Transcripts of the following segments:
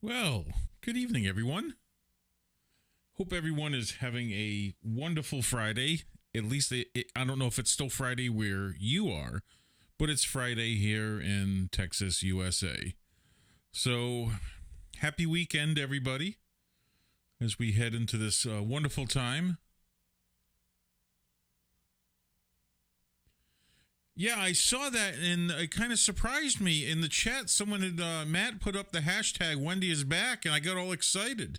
Well, good evening, everyone. Hope everyone is having a wonderful Friday. At least I don't know if it's still Friday where you are, but it's Friday here in Texas, USA. So, happy weekend, everybody, as we head into this wonderful time. Yeah, I saw that and it kind of surprised me. In the chat, someone had, Matt put up the hashtag Wendy is back, and I got all excited.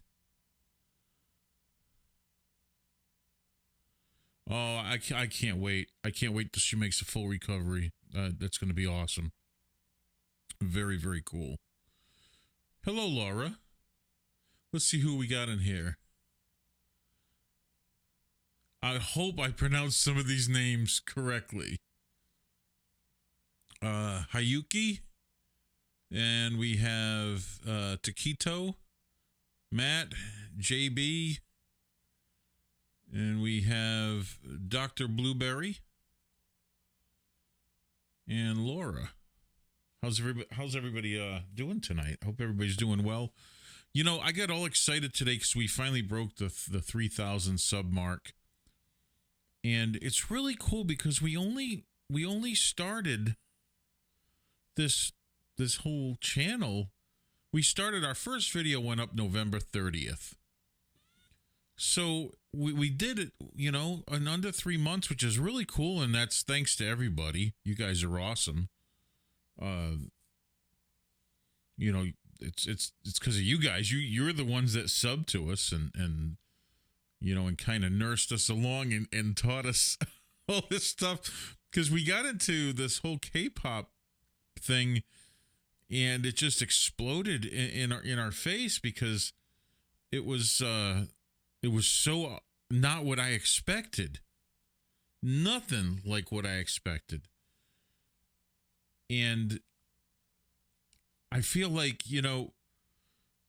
Oh, I can't wait. I can't wait till she makes a full recovery. That's going to be awesome. Very, very cool. Hello, Laura. Let's see who we got in here. I hope I pronounced some of these names correctly. Hayuki. And we have Taquito, Matt, JB, and we have Dr. Blueberry and Laura. How's everybody doing tonight? I hope everybody's doing well. You know, I got all excited today because we finally broke the 3,000 sub mark. And it's really cool because we only started this whole channel. We started, our first video went up November 30th. So we did it, you know, in under 3 months, which is really cool, and that's thanks to everybody. You guys are awesome. You know, it's because of you guys. You're the ones that subbed to us and you know, and kind of nursed us along and taught us all this stuff, because we got into this whole K-pop thing and it just exploded in our face because it was so not what I expected. Nothing like what I expected. And I feel like, you know,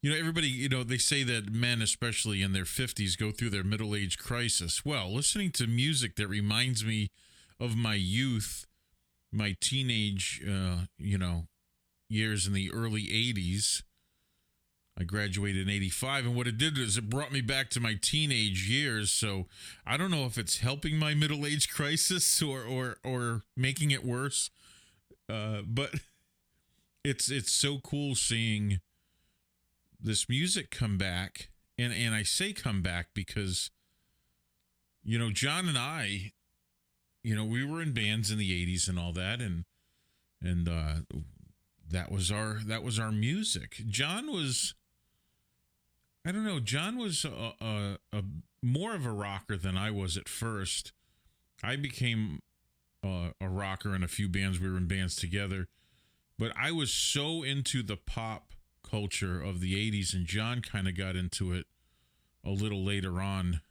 everybody, you know, they say that men, especially in their 50s, go through their middle age crisis. Well, listening to music that reminds me of my youth, my teenage, you know, years in the early 80s. I graduated in 85, and what it did is it brought me back to my teenage years. So I don't know if it's helping my middle age crisis or making it worse. But it's so cool seeing this music come back. And I say come back because, you know, John and I, you know, we were in bands in the 80s and all that, and that was our music. John was, I don't know, John was a more of a rocker than I was at first. I became a rocker in a few bands. We were in bands together, but I was so into the pop culture of the 80s, and John kind of got into it a little later on.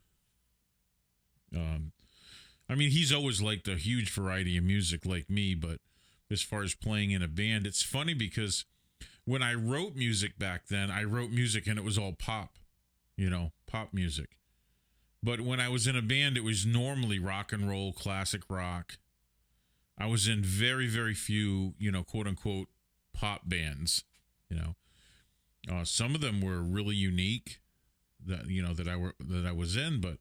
I mean, he's always liked a huge variety of music like me, but as far as playing in a band, it's funny because when I wrote music back then, I wrote music and it was all pop, you know, pop music. But when I was in a band, it was normally rock and roll, classic rock. I was in very, very few, you know, quote unquote pop bands, you know. Some of them were really unique that, you know, that I was in, but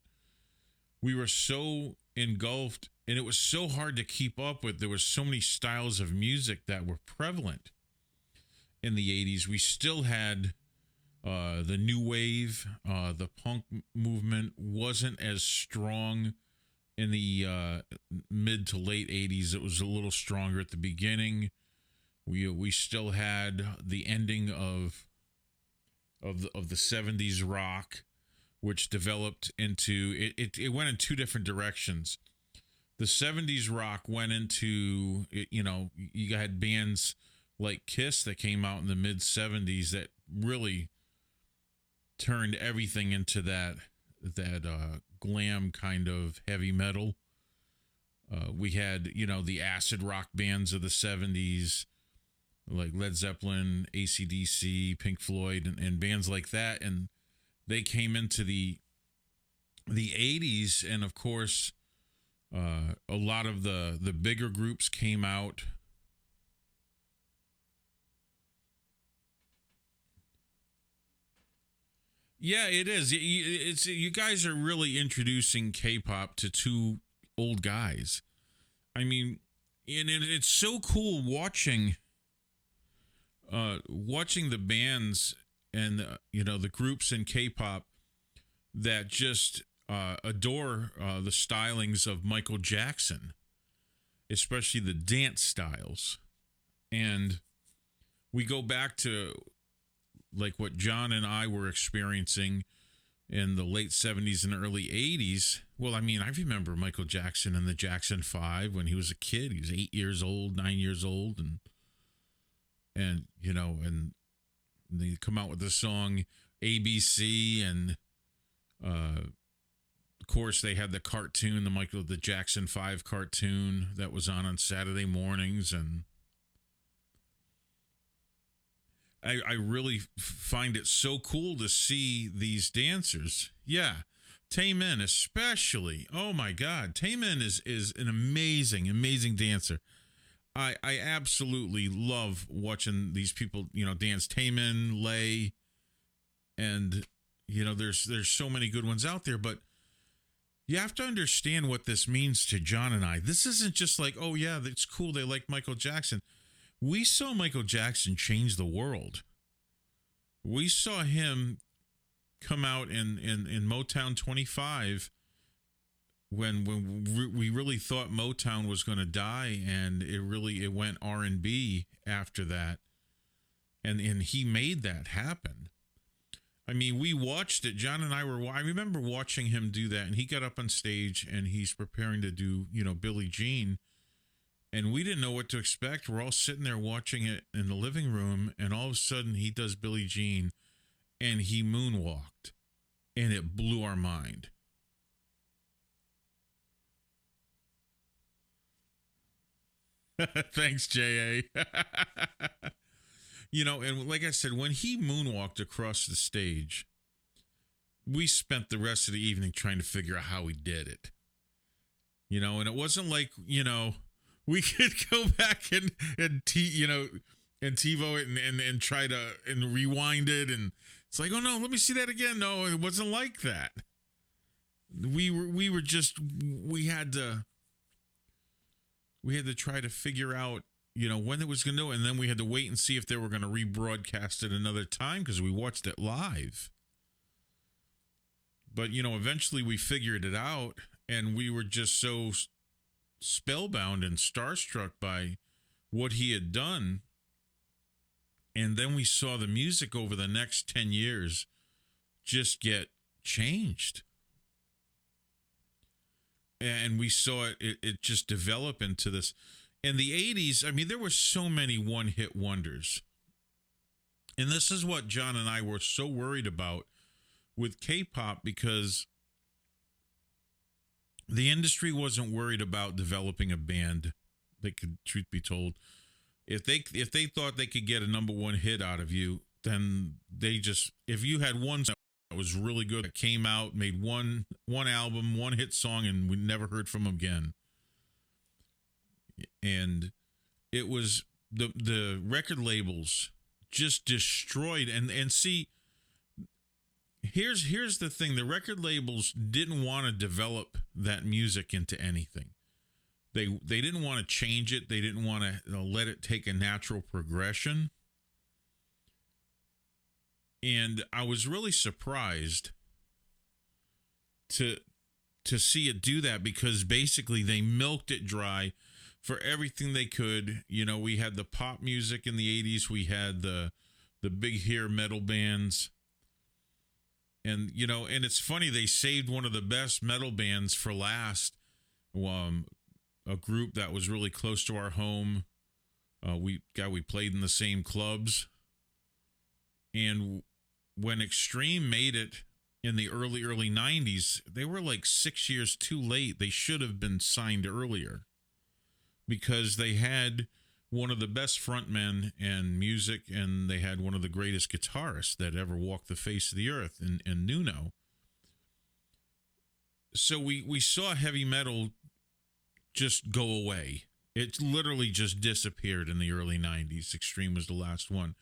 we were so engulfed, and it was so hard to keep up with. There were so many styles of music that were prevalent in the 80s. We still had the new wave, the punk movement wasn't as strong in the mid to late 80s. It was a little stronger at the beginning. We still had the ending of the 70s rock, which developed into it went in two different directions. The 70s rock went into, you know, you had bands like Kiss that came out in the mid 70s that really turned everything into that glam kind of heavy metal. We had, you know, the acid rock bands of the 70s, like Led Zeppelin, AC/DC, Pink Floyd, and bands like that. And they came into the 80s, and of course, a lot of the bigger groups came out. . Yeah, it is. It's you guys are really introducing K-pop to two old guys. I mean, and it's so cool watching the bands and the groups in K-pop that just adore the stylings of Michael Jackson, especially the dance styles. And we go back to like what John and I were experiencing in the late 70s and early 80s. Well, I mean, I remember Michael Jackson and the Jackson 5 when he was a kid. He was 8 years old, 9 years old, and they come out with the song ABC, and of course they had the cartoon, the Jackson 5 cartoon that was on Saturday mornings. And I really find it so cool to see these dancers. Yeah. Taemin especially. Oh my God. Taemin is an amazing, amazing dancer. I absolutely love watching these people, dance. Taemin, Lay, and there's so many good ones out there, but you have to understand what this means to John and I. This isn't just like, oh yeah, it's cool, they like Michael Jackson. We saw Michael Jackson change the world. We saw him come out in Motown 25 when we really thought Motown was going to die, and it went R&B after that, and he made that happen. I mean, we watched it. John and I I remember watching him do that, and he got up on stage and he's preparing to do Billie Jean. And we didn't know what to expect. We're all sitting there watching it in the living room, and all of a sudden he does Billie Jean, and he moonwalked, and it blew our mind. Thanks, J.A. And like I said, when he moonwalked across the stage, we spent the rest of the evening trying to figure out how he did it. And it wasn't like, we could go back and TiVo it and try to and rewind it, and it's like, oh no, let me see that again. No, it wasn't like that. We had to try to figure out when it was going to do it, and then we had to wait and see if they were going to rebroadcast it another time because we watched it live. But eventually we figured it out, and we were just so spellbound and starstruck by what he had done. And then we saw the music over the next 10 years just get changed. And we saw it just develop into this. In the 80s, I mean, there were so many one-hit wonders. And this is what John and I were so worried about with K-pop, because the industry wasn't worried about developing a band that could, truth be told, if they thought they could get a number one hit out of you, then if you had one that was really good, that came out, made one album, one hit song, and we never heard from them again. And it was the record labels just destroyed. And see, here's the thing: the record labels didn't want to develop that music into anything. They didn't want to change it. They didn't want to let it take a natural progression. And I was really surprised to see it do that, because basically they milked it dry for everything they could. We had the pop music in the 80s. We had the big hair metal bands. And, and it's funny, they saved one of the best metal bands for last. A group that was really close to our home. We played in the same clubs. And when Extreme made it in the early 90s, they were like 6 years too late. They should have been signed earlier, because they had one of the best frontmen in music, and they had one of the greatest guitarists that ever walked the face of the earth in Nuno. So we saw heavy metal just go away. It literally just disappeared in the early 90s. Extreme was the last one.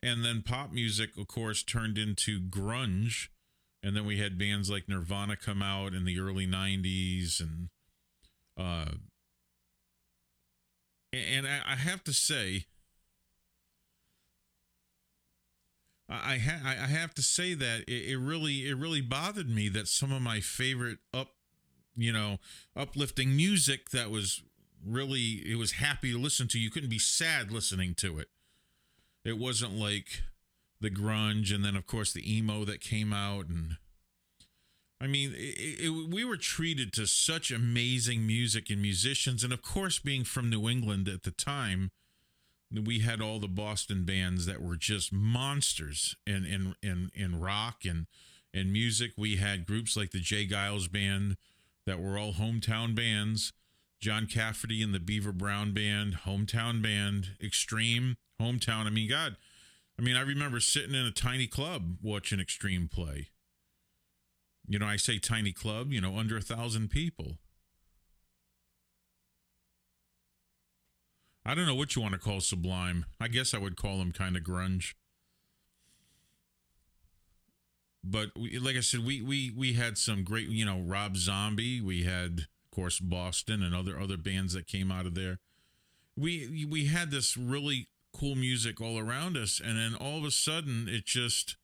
And then pop music, of course, turned into grunge. And then we had bands like Nirvana come out in the early 90s. And I have to say, I have to say that it really bothered me that some of my favorite uplifting music that was really, it was happy to listen to. You couldn't be sad listening to it. It wasn't like the grunge and then of course the emo that came out. And I mean, we were treated to such amazing music and musicians. And of course, being from New England at the time, we had all the Boston bands that were just monsters in rock and music. We had groups like the Jay Giles Band that were all hometown bands. John Cafferty and the Beaver Brown Band, hometown band. Extreme, hometown. I mean, God, I remember sitting in a tiny club watching Extreme play. I say tiny club, under 1,000 people. I don't know what you want to call Sublime. I guess I would call them kind of grunge. But like I said, we had some great, Rob Zombie. We had, of course, Boston and other bands that came out of there. We had this really cool music all around us, and then all of a sudden it just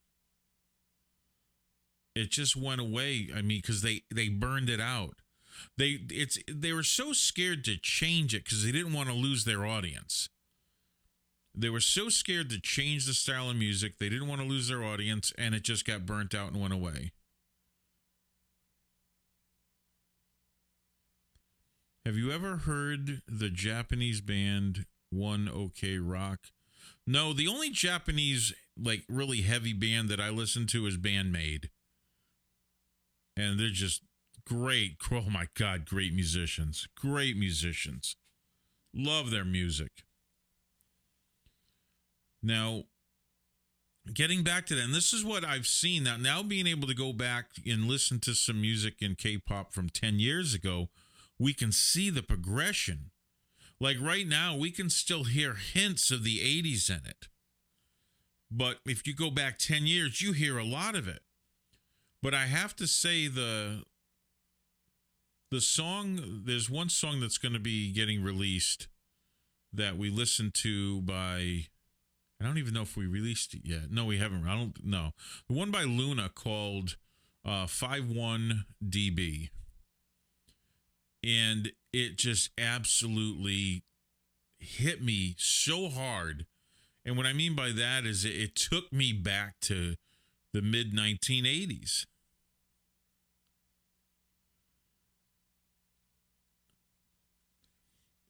went away. I mean, because they burned it out. They were so scared to change it because they didn't want to lose their audience. They were so scared to change the style of music. They didn't want to lose their audience, and it just got burnt out and went away. Have you ever heard the Japanese band One OK Rock? No, the only Japanese, like, really heavy band that I listen to is Bandmade. And they're just great. Oh, my God, great musicians. Great musicians. Love their music. Now, getting back to that, and this is what I've seen. Now being able to go back and listen to some music in K-pop from 10 years ago, we can see the progression. Like right now, we can still hear hints of the 80s in it. But if you go back 10 years, you hear a lot of it. But I have to say the song, there's one song that's going to be getting released that we listened to by, I don't even know if we released it yet. No, we haven't. I don't know. The one by Luna called 51 dB. And it just absolutely hit me so hard. And what I mean by that is it took me back to the mid 1980s.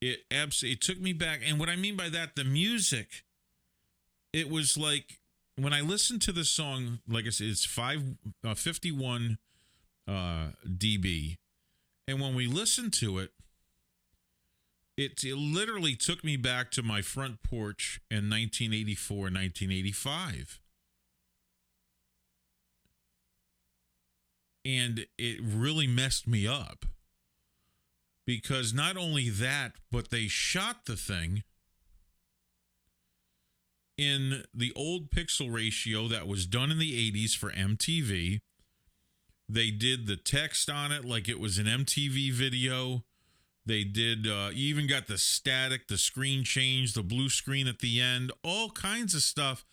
It took me back. And what I mean by that, the music, it was like when I listened to the song, like I said, it's 51 dB. And when we listened to it, it literally took me back to my front porch in 1984, 1985. And it really messed me up. Because not only that, but they shot the thing in the old pixel ratio that was done in the 80s for MTV. They did the text on it like it was an MTV video. They did, you even got the static, the screen change, the blue screen at the end, all kinds of stuff.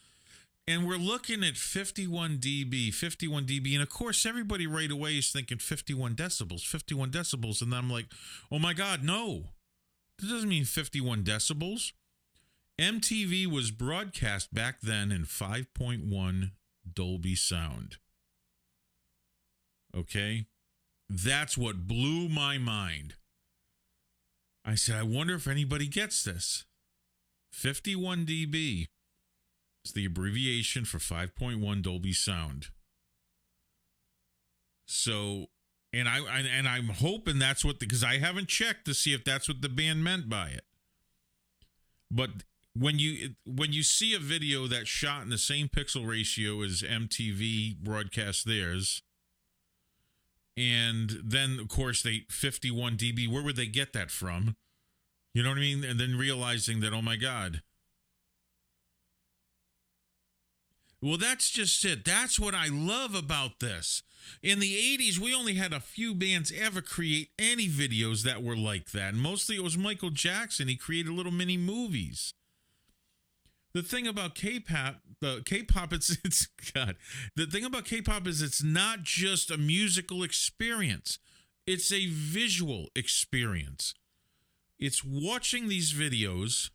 And we're looking at 51 dB. And of course, everybody right away is thinking 51 decibels. And I'm like, oh my God, no. That doesn't mean 51 decibels. MTV was broadcast back then in 5.1 Dolby sound. Okay? That's what blew my mind. I said, I wonder if anybody gets this. 51 dB. It's the abbreviation for 5.1 Dolby sound. So, and I'm hoping that's what, because I haven't checked to see if that's what the band meant by it. But when you see a video that's shot in the same pixel ratio as MTV broadcast theirs, and then of course they 51 dB, where would they get that from? You know what I mean? And then realizing that, oh my God, Well, that's just it. That's what I love about this. In the 80s, we only had a few bands ever create any videos that were like that. And mostly it was Michael Jackson. He created little mini movies. The thing about K-pop, it's God. The thing about K-pop is it's not just a musical experience. It's a visual experience. It's watching these videos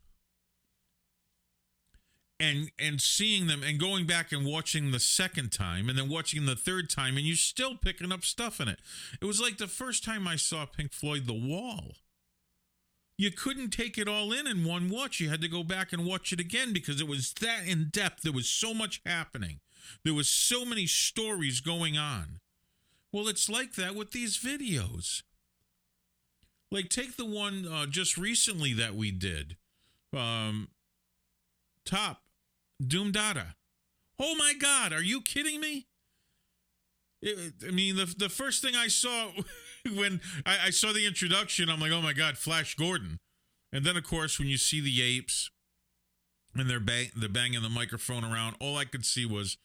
and seeing them and going back and watching the second time and then watching the third time, and you're still picking up stuff in it. It was like the first time I saw Pink Floyd, The Wall. You couldn't take it all in one watch. You had to go back and watch it again because it was that in depth. There was so much happening. There was so many stories going on. Well, it's like that with these videos. Like, take the one just recently that we did. Top Doom Dada. Oh my God, are you kidding me? I mean, the first thing I saw when I saw the introduction, I'm like, oh my God, Flash Gordon. And then, of course, when you see the apes and they're banging the microphone around, all I could see was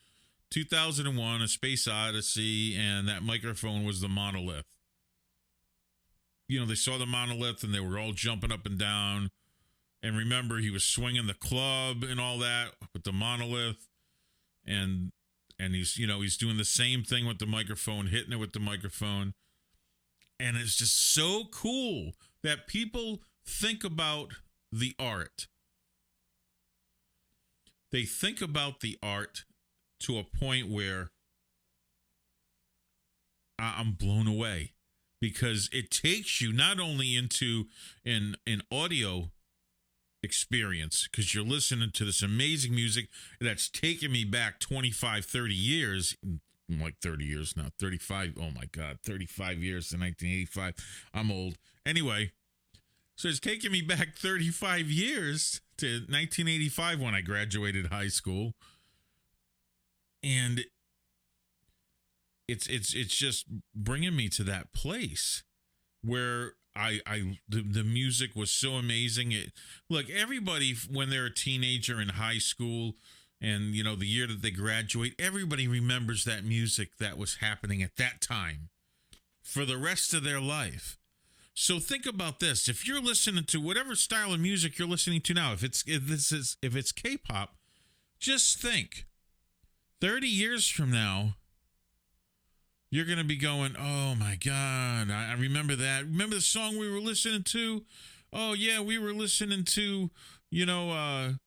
2001, A Space Odyssey, and that microphone was the monolith. You know, they saw the monolith and they were all jumping up and down. And remember, he was swinging the club and all that with the monolith. And he's, you know, he's doing the same thing with the microphone, hitting it with the microphone. And it's just so cool that people think about the art. They think about the art to a point where I'm blown away, because it takes you not only into an audio experience, because you're listening to this amazing music that's taken me back 25, 30 years, like 30 years now, 35. Oh my God, 35 years to 1985. I'm old. Anyway, so it's taken me back 35 years to 1985 when I graduated high school. And it's just bringing me to that place where the music was so amazing. Look, everybody, when they're a teenager in high school and, you know, the year that they graduate, everybody remembers that music that was happening at that time for the rest of their life. So think about this. If you're listening to whatever style of music you're listening to now, if it's K-pop, just think 30 years from now, you're going to be going, oh, my God, I remember that. Remember the song we were listening to? Oh, yeah, we were listening to, we were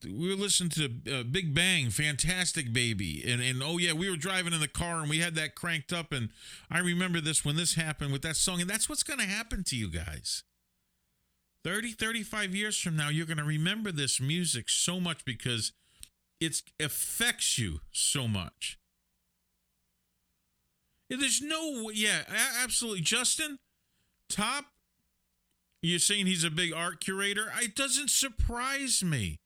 listening to Big Bang, Fantastic Baby. And, oh, yeah, we were driving in the car and we had that cranked up. And I remember this when this happened with that song. And that's what's going to happen to you guys. 30, 35 years from now, you're going to remember this music so much because it affects you so much. There's no, yeah, absolutely. Justin, Top, you're saying he's a big art curator? It doesn't surprise me.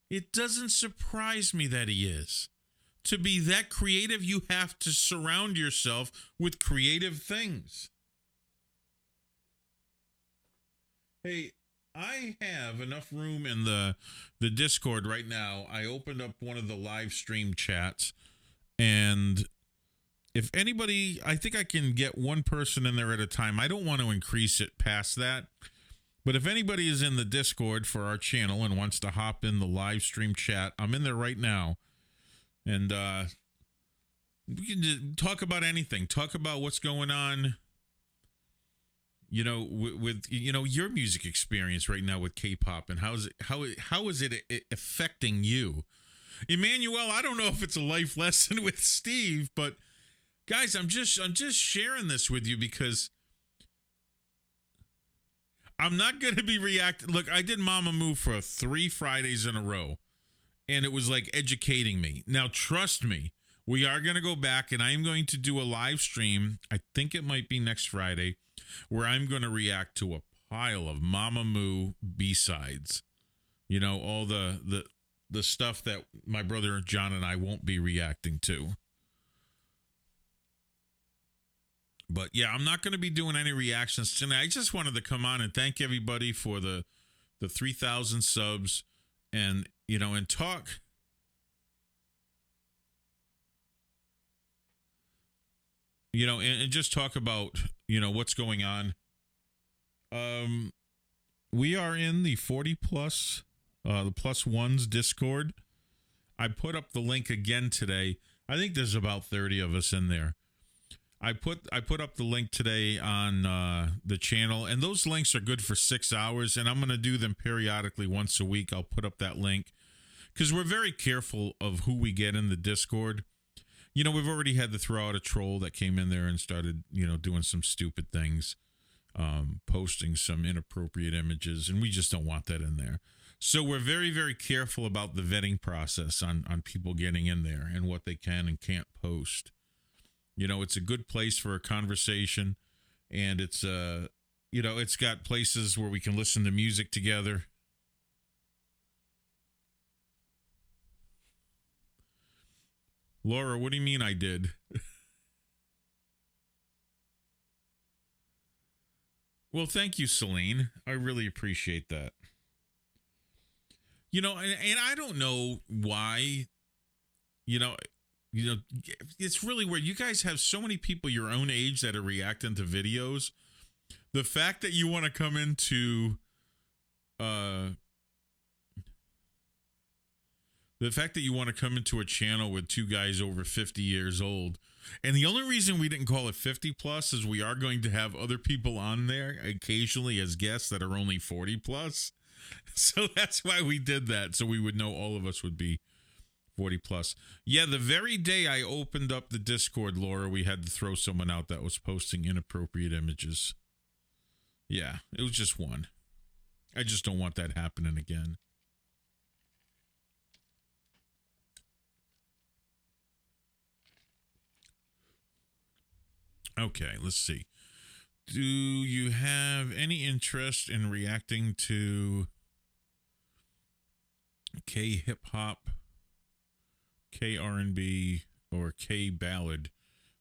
It doesn't surprise me that he is. To be that creative, you have to surround yourself with creative things. Hey, I have enough room in the Discord right now. I opened up one of the live stream chats. And if anybody, I think I can get one person in there at a time. I don't want to increase it past that. But if anybody is in the Discord for our channel and wants to hop in the live stream chat, I'm in there right now. And we can just talk about anything. Talk about what's going on, you know, with you know, your music experience right now with K-pop, and how is it affecting you? Emmanuel, I don't know if it's a life lesson with Steve, but guys, I'm just sharing this with you because I'm not going to be reacting. Look, I did Mamamoo for 3 Fridays in a row, and it was like educating me. Now, trust me, we are going to go back, and I am going to do a live stream. I think it might be next Friday, where I'm going to react to a pile of Mamamoo B-sides. You know, all the stuff that my brother John and I won't be reacting to. But yeah, I'm not going to be doing any reactions tonight. I just wanted to come on and thank everybody for the 3,000 subs. And and talk. And just talk about, what's going on. We are in the 40 plus, the plus ones Discord. I put up the link again today. I think there's about 30 of us in there. I put up the link today on the channel, and those links are good for 6 hours, and I'm going to do them periodically once a week. I'll put up that link because we're very careful of who we get in the Discord. We've already had to throw out a troll that came in there and started, doing some stupid things, posting some inappropriate images, and we just don't want that in there. So we're very, very careful about the vetting process on people getting in there and what they can and can't post. It's a good place for a conversation, and it's it's got places where we can listen to music together. Laura, what do you mean I did? Well, thank you, Celine. I really appreciate that. And I don't know why, it's really weird. You guys have so many people your own age that are reacting to videos. The fact that you want to come into, a channel with two guys over 50 years old. And the only reason we didn't call it 50 plus is we are going to have other people on there occasionally as guests that are only 40 plus. So that's why we did that. So we would know all of us would be 40 plus. Yeah, the very day I opened up the Discord, Laura, we had to throw someone out that was posting inappropriate images. Yeah, it was just one. I just don't want that happening again. Okay, let's see. Do you have any interest in reacting to K hip hop, K R&B, or K ballad?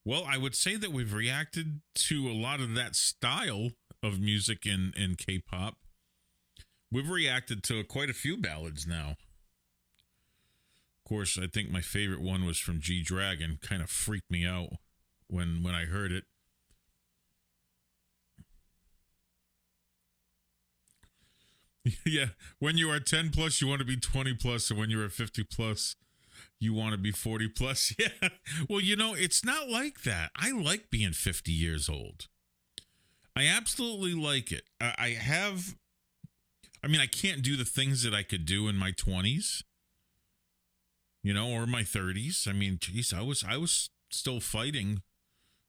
Well, I would say that we've reacted to a lot of that style of music in K-pop. We've reacted to quite a few ballads now. Of course, I think my favorite one was from G-Dragon. Kind of freaked me out when I heard it. Yeah, when you are 10 plus, you want to be 20 plus, and when you are 50 plus, you want to be 40 plus. Yeah. Well, it's not like that. I like being 50 years old. I absolutely like it. I can't do the things that I could do in my 20s, or my 30s. I mean, geez, I was still fighting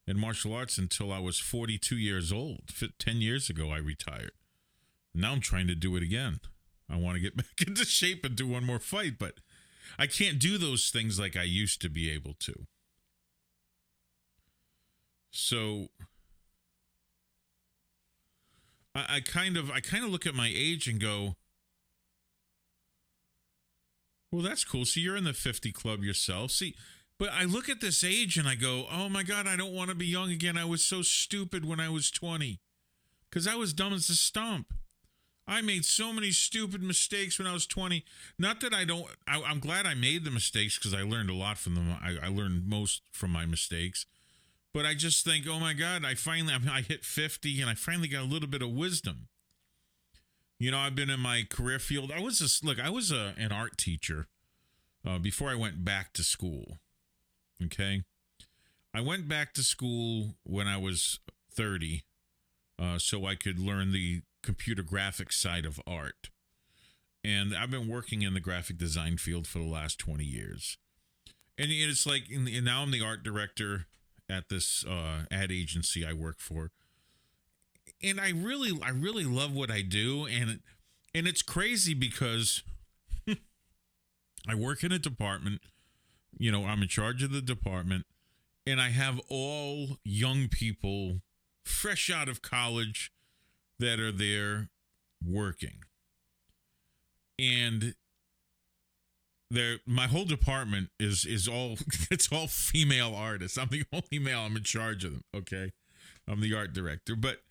in martial arts until I was 42 years old. 10 years ago, I retired. Now I'm trying to do it again. I want to get back into shape and do one more fight, but I can't do those things like I used to be able to. So I kind of look at my age and go, well, that's cool. So you're in the 50 club yourself. See, but I look at this age and I go, oh my God, I don't want to be young again. I was so stupid when I was 20 because I was dumb as a stump. I made so many stupid mistakes when I was 20. Not that I'm glad I made the mistakes because I learned a lot from them. I learned most from my mistakes. But I just think, oh my God, I hit 50 and I finally got a little bit of wisdom. I've been in my career field. I was an art teacher before I went back to school. Okay. I went back to school when I was 30 so I could learn the computer graphics side of art. And I've been working in the graphic design field for the last 20 years. And it's like, and now I'm the art director at this ad agency I work for. And I really love what I do. And it's crazy because I work in a department, I'm in charge of the department, and I have all young people fresh out of college that are there working. And my whole department is all it's all female artists. I'm the only male. I'm in charge of them. Okay. I'm the art director. But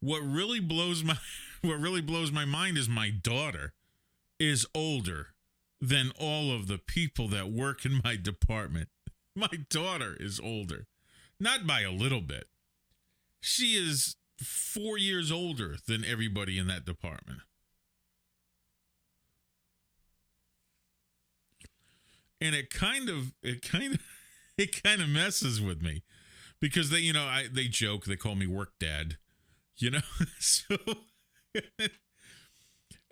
what really blows what really blows my mind is my daughter is older than all of the people that work in my department. My daughter is older, not by a little bit. She is 4 years older than everybody in that department. And it kind of messes with me because they joke, they call me work dad, so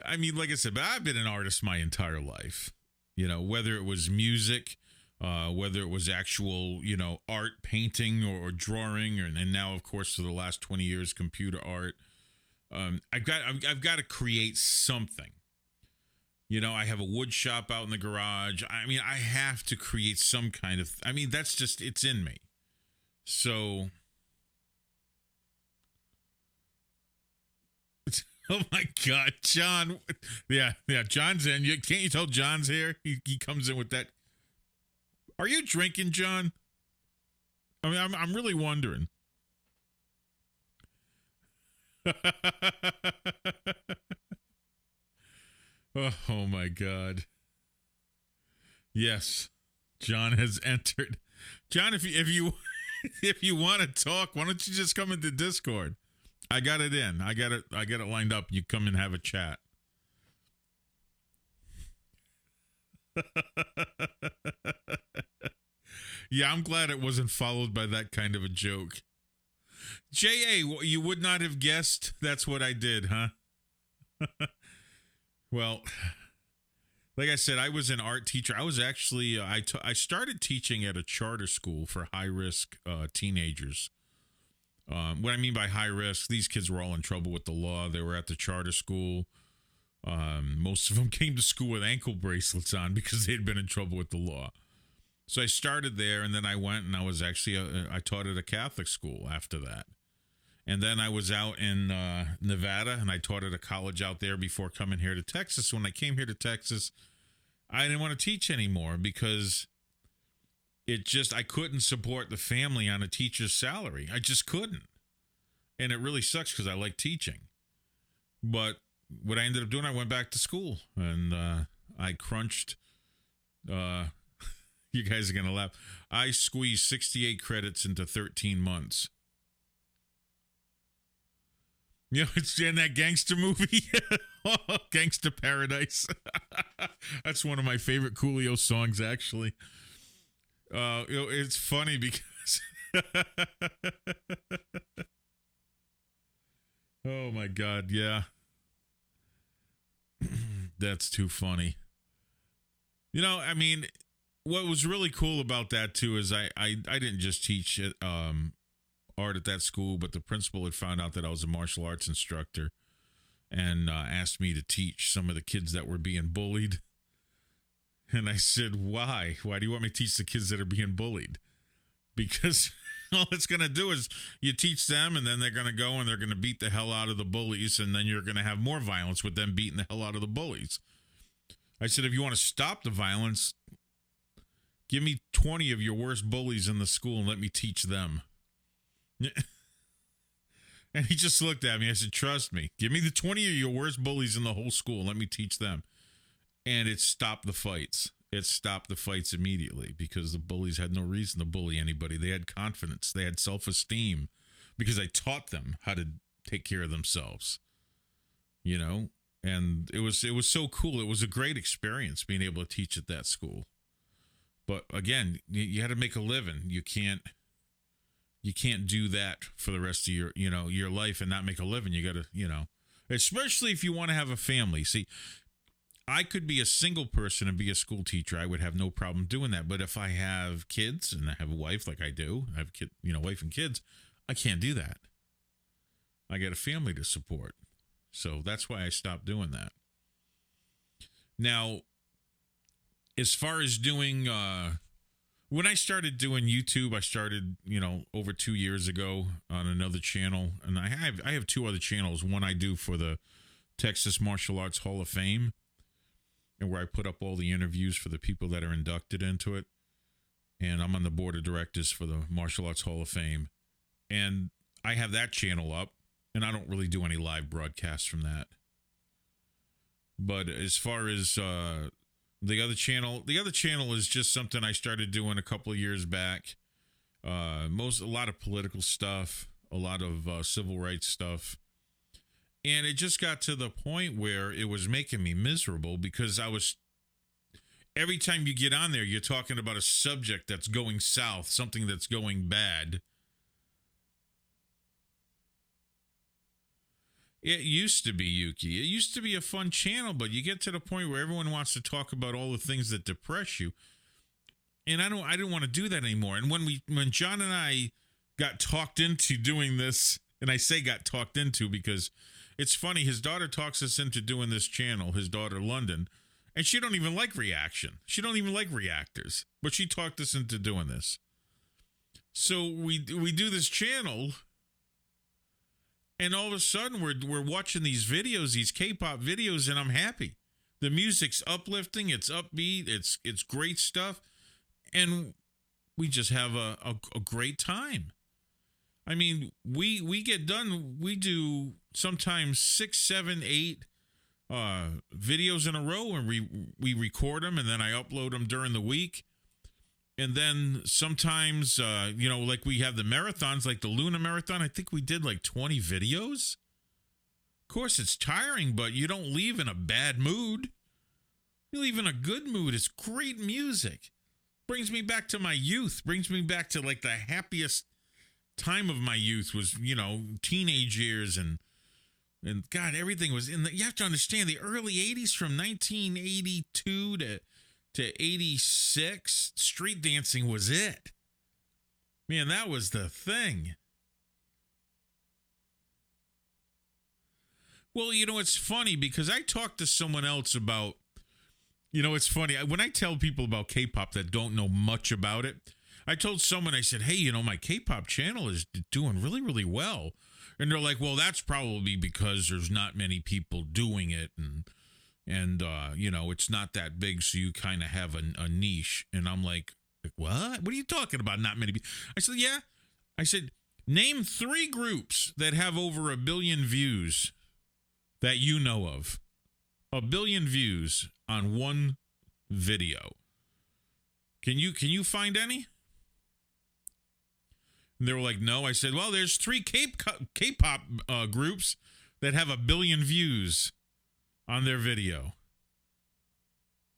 I mean, like I said, but I've been an artist my entire life, whether it was music, whether it was actual, art, painting or drawing, and now, of course, for the last 20 years, computer art. I've got to create something. I have a wood shop out in the garage. I mean, I have to create some kind of, that's just, it's in me. So, oh my God, John. Yeah, John's in. Can't you tell John's here? He comes in with that. Are you drinking, John? I mean, I'm really wondering. Oh my God. Yes, John has entered. John, if you if you want to talk, why don't you just come into Discord? I got it in. I got it lined up. You come and have a chat. Yeah, I'm glad it wasn't followed by that kind of a joke. J.A., you would not have guessed that's what I did, huh? Well, like I said, I was an art teacher. I was actually, I started teaching at a charter school for high-risk teenagers. What I mean by high risk, these kids were all in trouble with the law. They were at the charter school. Most of them came to school with ankle bracelets on because they'd been in trouble with the law. So I started there, and then I went and I was actually, I taught at a Catholic school after that. And then I was out in Nevada, and I taught at a college out there before coming here to Texas. When I came here to Texas, I didn't want to teach anymore because I couldn't support the family on a teacher's salary. I just couldn't. And it really sucks because I like teaching. But what I ended up doing, I went back to school, and I crunched, you guys are going to laugh, I squeezed 68 credits into 13 months. It's in that gangster movie, Gangsta Paradise. That's one of my favorite Coolio songs, actually. It's funny because oh my God, yeah. That's too funny. I mean, what was really cool about that too is I didn't just teach art at that school, but the principal had found out that I was a martial arts instructor and asked me to teach some of the kids that were being bullied. And I said, why? Why do you want me to teach the kids that are being bullied? Because all it's going to do is you teach them, and then they're going to go and they're going to beat the hell out of the bullies, and then you're going to have more violence with them beating the hell out of the bullies. I said, if you want to stop the violence, give me 20 of your worst bullies in the school and let me teach them. And he just looked at me. I said, trust me, give me the 20 of your worst bullies in the whole school and let me teach them. And it stopped the fights. It stopped the fights immediately because the bullies had no reason to bully anybody. They had confidence. They had self-esteem because I taught them how to take care of themselves, and it was so cool. It was a great experience being able to teach at that school. But again, you had to make a living. You can't do that for the rest of your life and not make a living. You got to, especially if you want to have a family. See, I could be a single person and be a school teacher. I would have no problem doing that. But if I have kids and I have a wife like I do, I have wife and kids, I can't do that. I got a family to support. So that's why I stopped doing that. Now, as far as doing, when I started doing YouTube, I started, over 2 years ago on another channel. And I have two other channels. One I do for the Texas Martial Arts Hall of Fame, and where I put up all the interviews for the people that are inducted into it. And I'm on the board of directors for the Martial Arts Hall of Fame. And I have that channel up. and I don't really do any live broadcasts from that. But as far as the other channel is just something I started doing a couple of years back. A lot of political stuff, a lot of civil rights stuff. And it just got to the point where it was making me miserable because every time you get on there, you're talking about a subject that's going south, something that's going bad. It used to be, Yuki. It used to be a fun channel, but you get to the point where everyone wants to talk about all the things that depress you. And I didn't want to do that anymore. And when John and I got talked into doing this, and I say got talked into because it's funny, his daughter talks us into doing this channel, his daughter London, and she don't even like reaction. She don't even like reactors, but she talked us into doing this. So we do this channel, and all of a sudden we're watching these videos, these K-pop videos, and I'm happy. The music's uplifting, it's upbeat, it's great stuff, and we just have a great time. I mean, we get done, we do sometimes 6, 7, 8 videos in a row, and we record them, and then I upload them during the week. And then sometimes, like we have the marathons, like the Luna Marathon. I think we did like 20 videos. Of course, it's tiring, but you don't leave in a bad mood. You leave in a good mood. It's great music. Brings me back to my youth. Brings me back to like the happiest time of my youth was, teenage years and God, everything was you have to understand the early 80s from 1982 to 86, street dancing was it. Man, that was the thing. Well, it's funny because I talked to someone else about, it's funny. When I tell people about K-pop that don't know much about it, I told someone, I said, hey, my K-pop channel is doing really, really well. And they're like, well, that's probably because there's not many people doing it. And it's not that big. So you kind of have a niche. And I'm like, what? What are you talking about? Not many people. I said, yeah. I said, name 3 groups that have over 1 billion views that you know of. 1 billion views on one video. Can you find any? And they were like, no. I said, well, there's 3 K-pop groups that have 1 billion views on their video.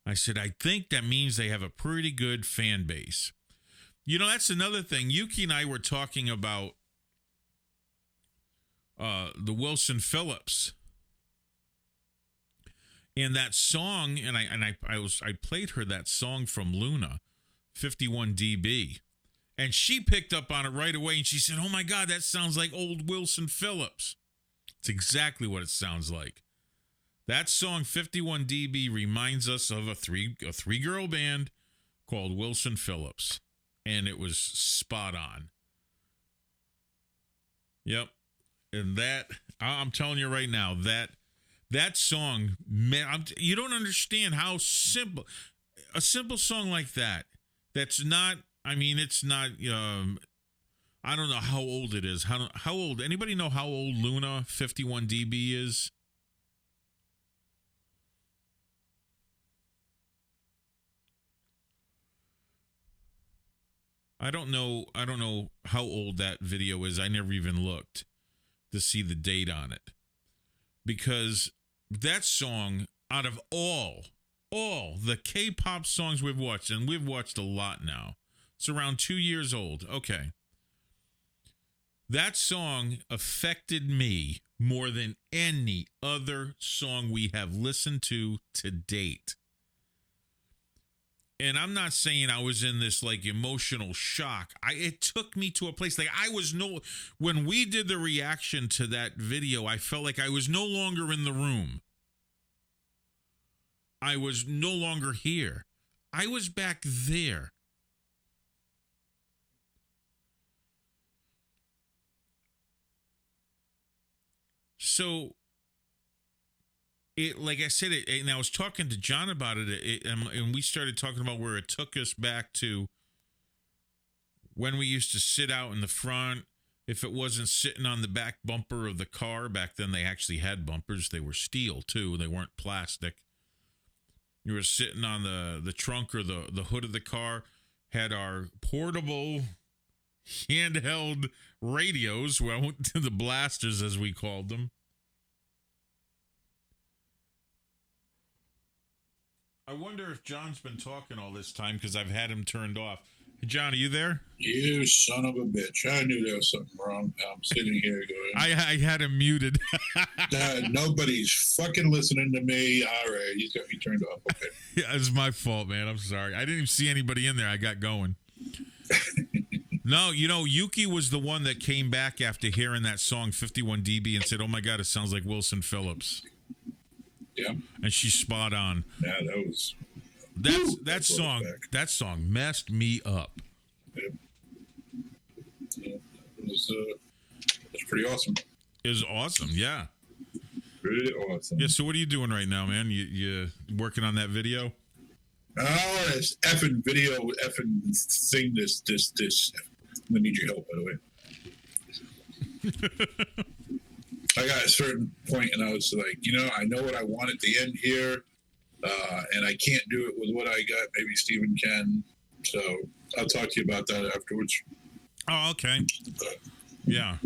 I said, I think that means they have a pretty good fan base. That's another thing. Yuki and I were talking about the Wilson Phillips. And that song, and I played her that song from Luna, 51 dB. And she picked up on it right away, and she said, oh, my God, that sounds like old Wilson Phillips. It's exactly what it sounds like. That song, 51 dB, reminds us of a three-girl band called Wilson Phillips, and it was spot on. Yep. And that, I'm telling you right now, that song, man, you don't understand how simple, a simple song like that, that's not, it's not, I don't know how old it is. How old, anybody know how old Luna 51 dB is? I don't know how old that video is. I never even looked to see the date on it. Because that song, out of all the K-pop songs we've watched, and we've watched a lot now, it's around 2 years old. Okay. That song affected me more than any other song we have listened to date. And I'm not saying I was in this like emotional shock. It took me to a place like when we did the reaction to that video, I felt like I was no longer in the room. I was no longer here. I was back there. So, like I said, and I was talking to John about it, and we started talking about where it took us back to when we used to sit out in the front if it wasn't sitting on the back bumper of the car. Back then they actually had bumpers. They were steel too. They weren't plastic. You were sitting on the trunk or the hood of the car, had our portable handheld radios, well, the blasters as we called them. I wonder if John's been talking all this time because I've had him turned off. Hey, John, are you there? You son of a bitch. I knew there was something wrong. I'm sitting here going, I had him muted. nobody's fucking listening to me. All right, he's got me turned off. Okay. Yeah, it's my fault, man. I'm sorry. I didn't even see anybody in there. I got going. No, Yuki was the one that came back after hearing that song 51 dB and said, "Oh my God, it sounds like Wilson Phillips." Yeah. And she's spot on. Yeah, that was... That song messed me up. Yep. Yeah, it was pretty awesome. It was awesome, yeah. Pretty awesome. Yeah, so what are you doing right now, man? You working on that video? Oh, this effing video, effing thing, this. I'm gonna need your help, by the way. I got a certain point, and I was like, I know what I want at the end here, and I can't do it with what I got. Maybe Steven can. So I'll talk to you about that afterwards. Oh, okay. Yeah.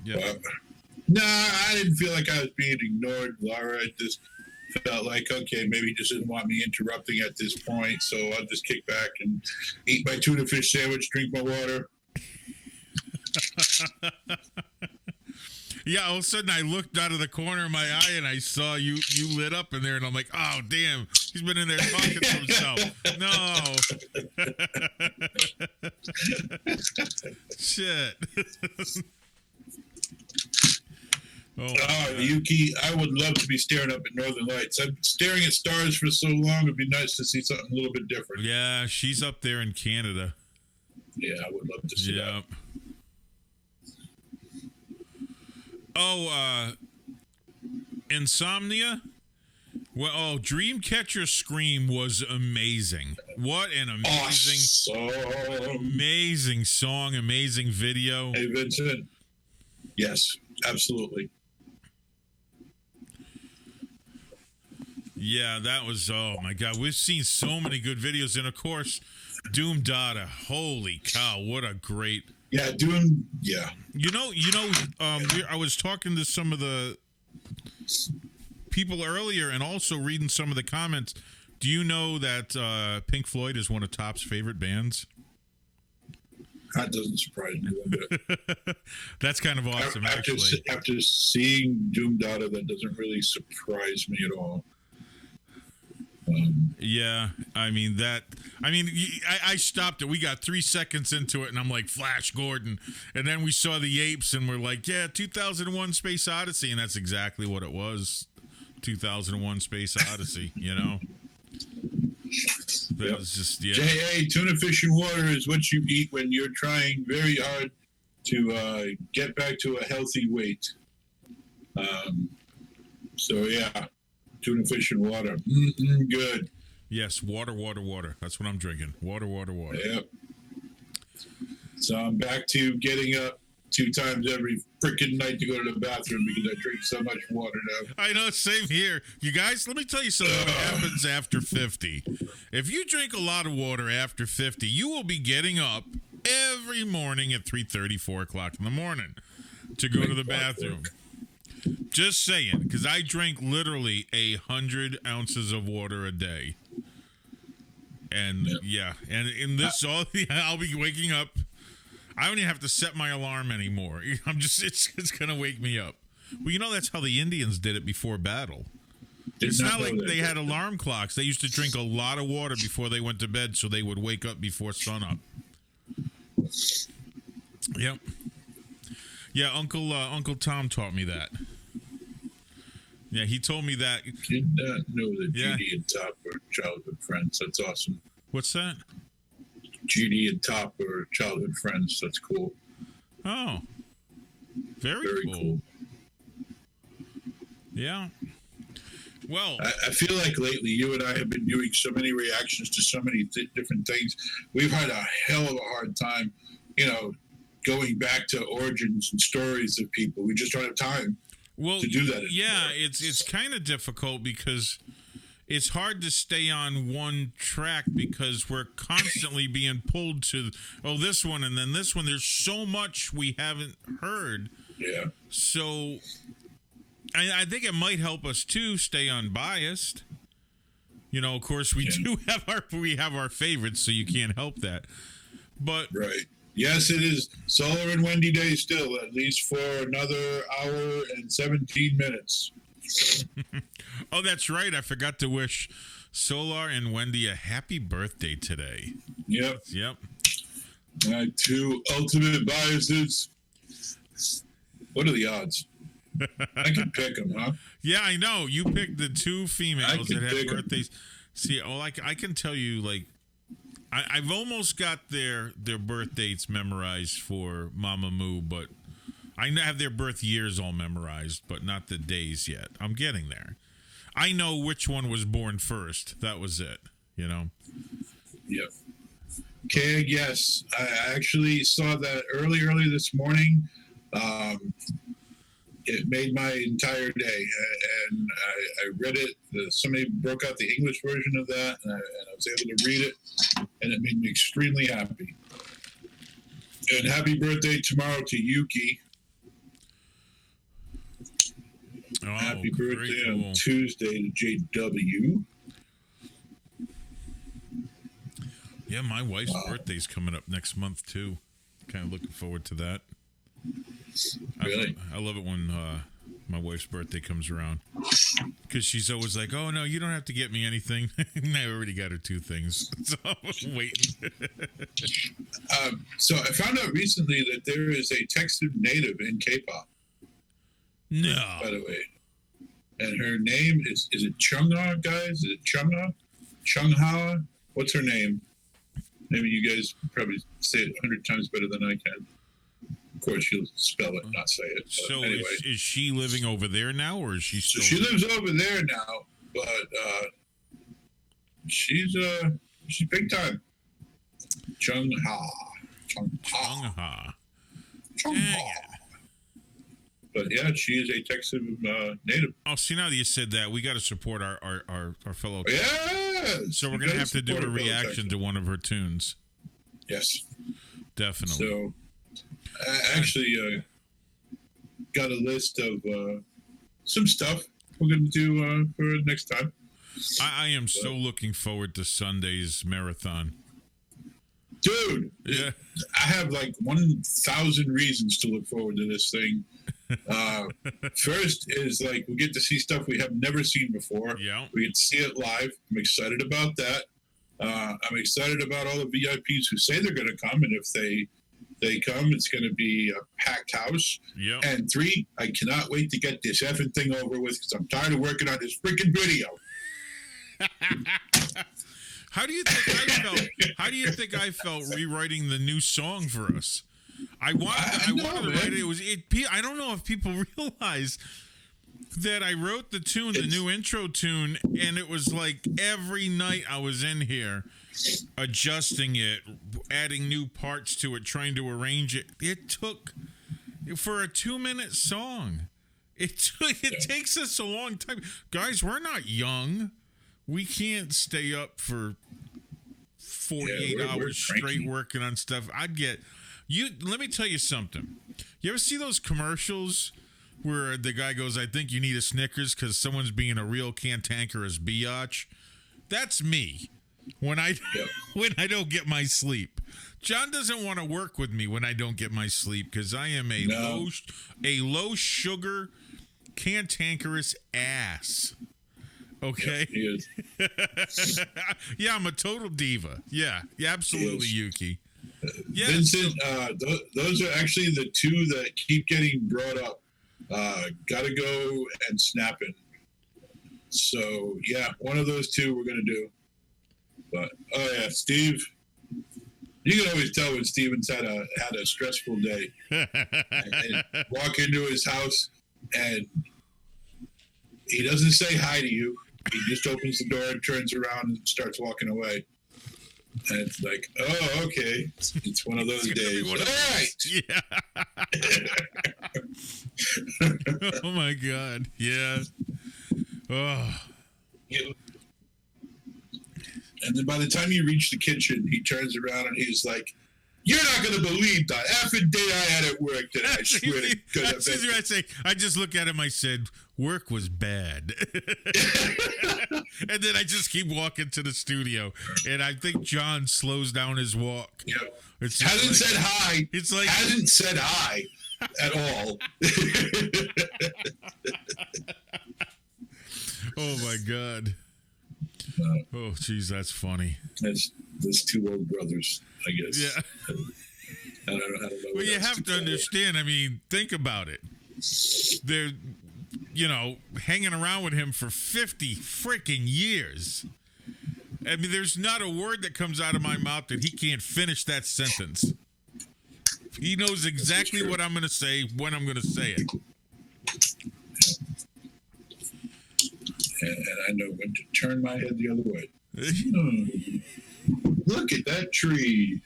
Yeah. Nah, I didn't feel like I was being ignored, Laura. I just felt like, okay, maybe he just didn't want me interrupting at this point, so I'll just kick back and eat my tuna fish sandwich, drink my water. Yeah, all of a sudden I looked out of the corner of my eye and I saw you lit up in there, and I'm like, oh damn, he's been in there talking to himself. No. Shit. Yuki, I would love to be staring up at Northern Lights. I've been staring at stars for so long, it'd be nice to see something a little bit different. Yeah, she's up there in Canada. Yeah, I would love to see that. Oh, Insomnia? Well, Dreamcatcher Scream was amazing. What an amazing song, amazing video. Hey, Vincent. Yes, absolutely. Yeah, that was, oh my God. We've seen so many good videos. And of course, Doom Dada. Holy cow, what a great... Yeah, Doom, yeah. I was talking to some of the people earlier and also reading some of the comments. Do you know that Pink Floyd is one of Top's favorite bands? That doesn't surprise me one bit. That's kind of awesome, actually. After seeing Doom Dada, that doesn't really surprise me at all. Yeah, I stopped it. We got 3 seconds into it, and I'm like, Flash Gordon. And then we saw the apes, and we're like, yeah, 2001 Space Odyssey. And that's exactly what it was. 2001 Space Odyssey, That was just, yeah. J.A., tuna fish and water is what you eat when you're trying very hard to get back to a healthy weight. So, yeah. Tuna fish and water. Good. Yes, water. That's what I'm drinking. Water. Yep. So I'm back to getting up 2 times every freaking night to go to the bathroom because I drink so much water now. I know, same here. You guys, let me tell you something what happens after 50. If you drink a lot of water after 50, you will be getting up every morning at 3:30, 4 o'clock in the morning to go to the bathroom. Just saying, because I drink literally 100 ounces of water a day. And and in this, I'll be waking up. I don't even have to set my alarm anymore. It's going to wake me up. Well, that's how the Indians did it before battle. It's not like they had alarm clocks. They used to drink a lot of water before they went to bed so they would wake up before sunup. Yep. Yeah, Uncle Tom taught me that. Yeah, he told me that. Did not know that Judy and Top are childhood friends. That's awesome. What's that? Judy and Top are childhood friends. That's cool. Oh. Very cool. Yeah. Well, I feel like lately you and I have been doing so many reactions to so many different things. We've had a hell of a hard time going back to origins and stories of people. We just don't have time to do that anymore. Yeah, it's kind of difficult because it's hard to stay on one track because we're constantly being pulled to, this one and then this one. There's so much we haven't heard. Yeah. So I think it might help us too stay unbiased. Of course we do have our favorites, so you can't help that. But right. Yes, it is Solar and Wendy Day still, at least for another hour and 17 minutes. Oh, that's right. I forgot to wish Solar and Wendy a happy birthday today. Yep. My two ultimate biases. What are the odds? I can pick them, huh? Yeah, I know. You picked the two females that have birthdays. 'Em. See, I can tell you, like, I've almost got their birth dates memorized for Mamamoo, but I have their birth years all memorized, but not the days yet. I'm getting there. I know which one was born first. That was it, Yep. Okay, yes. I actually saw that early this morning. It made my entire day, and I read it. Somebody broke out the English version of that, and I was able to read it, and it made me extremely happy. And happy birthday tomorrow to Yuki. Happy birthday on Tuesday to JW. Yeah, my wife's birthday's coming up next month, too. Kind of looking forward to that. Really? I love it when my wife's birthday comes around. Because she's always like, oh, no, you don't have to get me anything. And I already got her two things. So I'm waiting. So I found out recently that there is a Texan native in K-pop. No. By the way. And her name is it Chungha, guys? Is it Chungha? Chungha? What's her name? Maybe you guys probably say it 100 times better than I can. Of course, she'll spell it, not say it. So anyway. is she living over there now, or is she still... So she lives over there now, but she's big time. Chungha. But yeah, she is a Texan native. Oh, see, now that you said that, we got to support our fellow. Yeah. So we're going to have to do a reaction to one of her tunes. Yes. Definitely. So I actually got a list of some stuff we're going to do for next time. I am so looking forward to Sunday's marathon. Dude, yeah. I have like 1,000 reasons to look forward to this thing. First is like we get to see stuff we have never seen before. Yeah. We get to see it live. I'm excited about that. I'm excited about all the VIPs who say they're going to come, and if they come, it's going to be a packed house. Yeah. And 3, I cannot wait to get this effing thing over with because I'm tired of working on this freaking video. How do you think I felt rewriting the new song for us? I wanted to write it. I don't know if people realize that I wrote the tune, the new intro tune, and it was like every night I was in here adjusting it, adding new parts to it, trying to arrange it. It took, for a 2-minute song, it takes us a long time. Guys, we're not young. We can't stay up for 48 hours straight working on stuff. Let me tell you something. You ever see those commercials where the guy goes, I think you need a Snickers because someone's being a real cantankerous biatch? That's me when I don't get my sleep. John doesn't want to work with me when I don't get my sleep because I am a low sugar cantankerous ass. Okay. Yep, he is. Yeah, I'm a total diva. Yeah, absolutely, Yuki. Yeah, Vincent, those are actually the two that keep getting brought up. Gotta go and snapping. So yeah, one of those two we're gonna do. But Steve, you can always tell when Steven's had a stressful day. and walk into his house and he doesn't say hi to you. He just opens the door and turns around and starts walking away. And it's like, oh, okay. It's one of those days. All right. Yeah. Oh my God. Yeah. Oh. And then by the time you reach the kitchen, he turns around and he's like, "You're not going to believe the effing day I had at work today. I swear to God." That's what I say. I just look at him. I said, "Work was bad," and then I just keep walking to the studio. And I think John slows down his walk. Yeah, hasn't like, said hi. It's like hasn't said hi at all. Oh my God. Oh, geez, that's funny. There's two old brothers, I guess. Yeah. I don't know. Well, you have to understand. I mean, think about it. They're, hanging around with him for 50 freaking years. I mean, there's not a word that comes out of my mouth that he can't finish that sentence. He knows exactly what I'm going to say when I'm going to say it. And I know when to turn my head the other way. Look at that tree.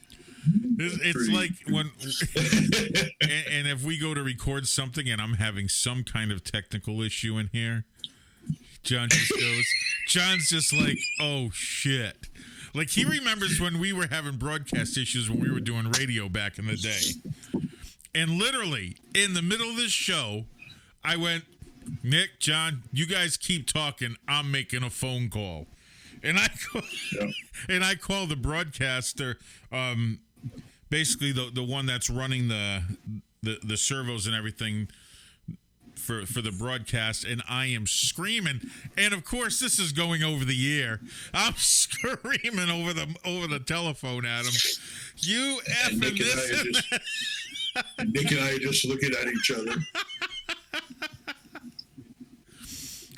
It's like when, and if we go to record something and I'm having some kind of technical issue in here, John's just like, oh shit. Like he remembers when we were having broadcast issues when we were doing radio back in the day. And literally in the middle of this show, I went, "Nick, John, you guys keep talking. I'm making a phone call." And I call the broadcaster, basically the one that's running the servos and everything for the broadcast, and I am screaming. And of course, this is going over the air. I'm screaming over the telephone at him. You effing this. And Nick and I are just looking at each other.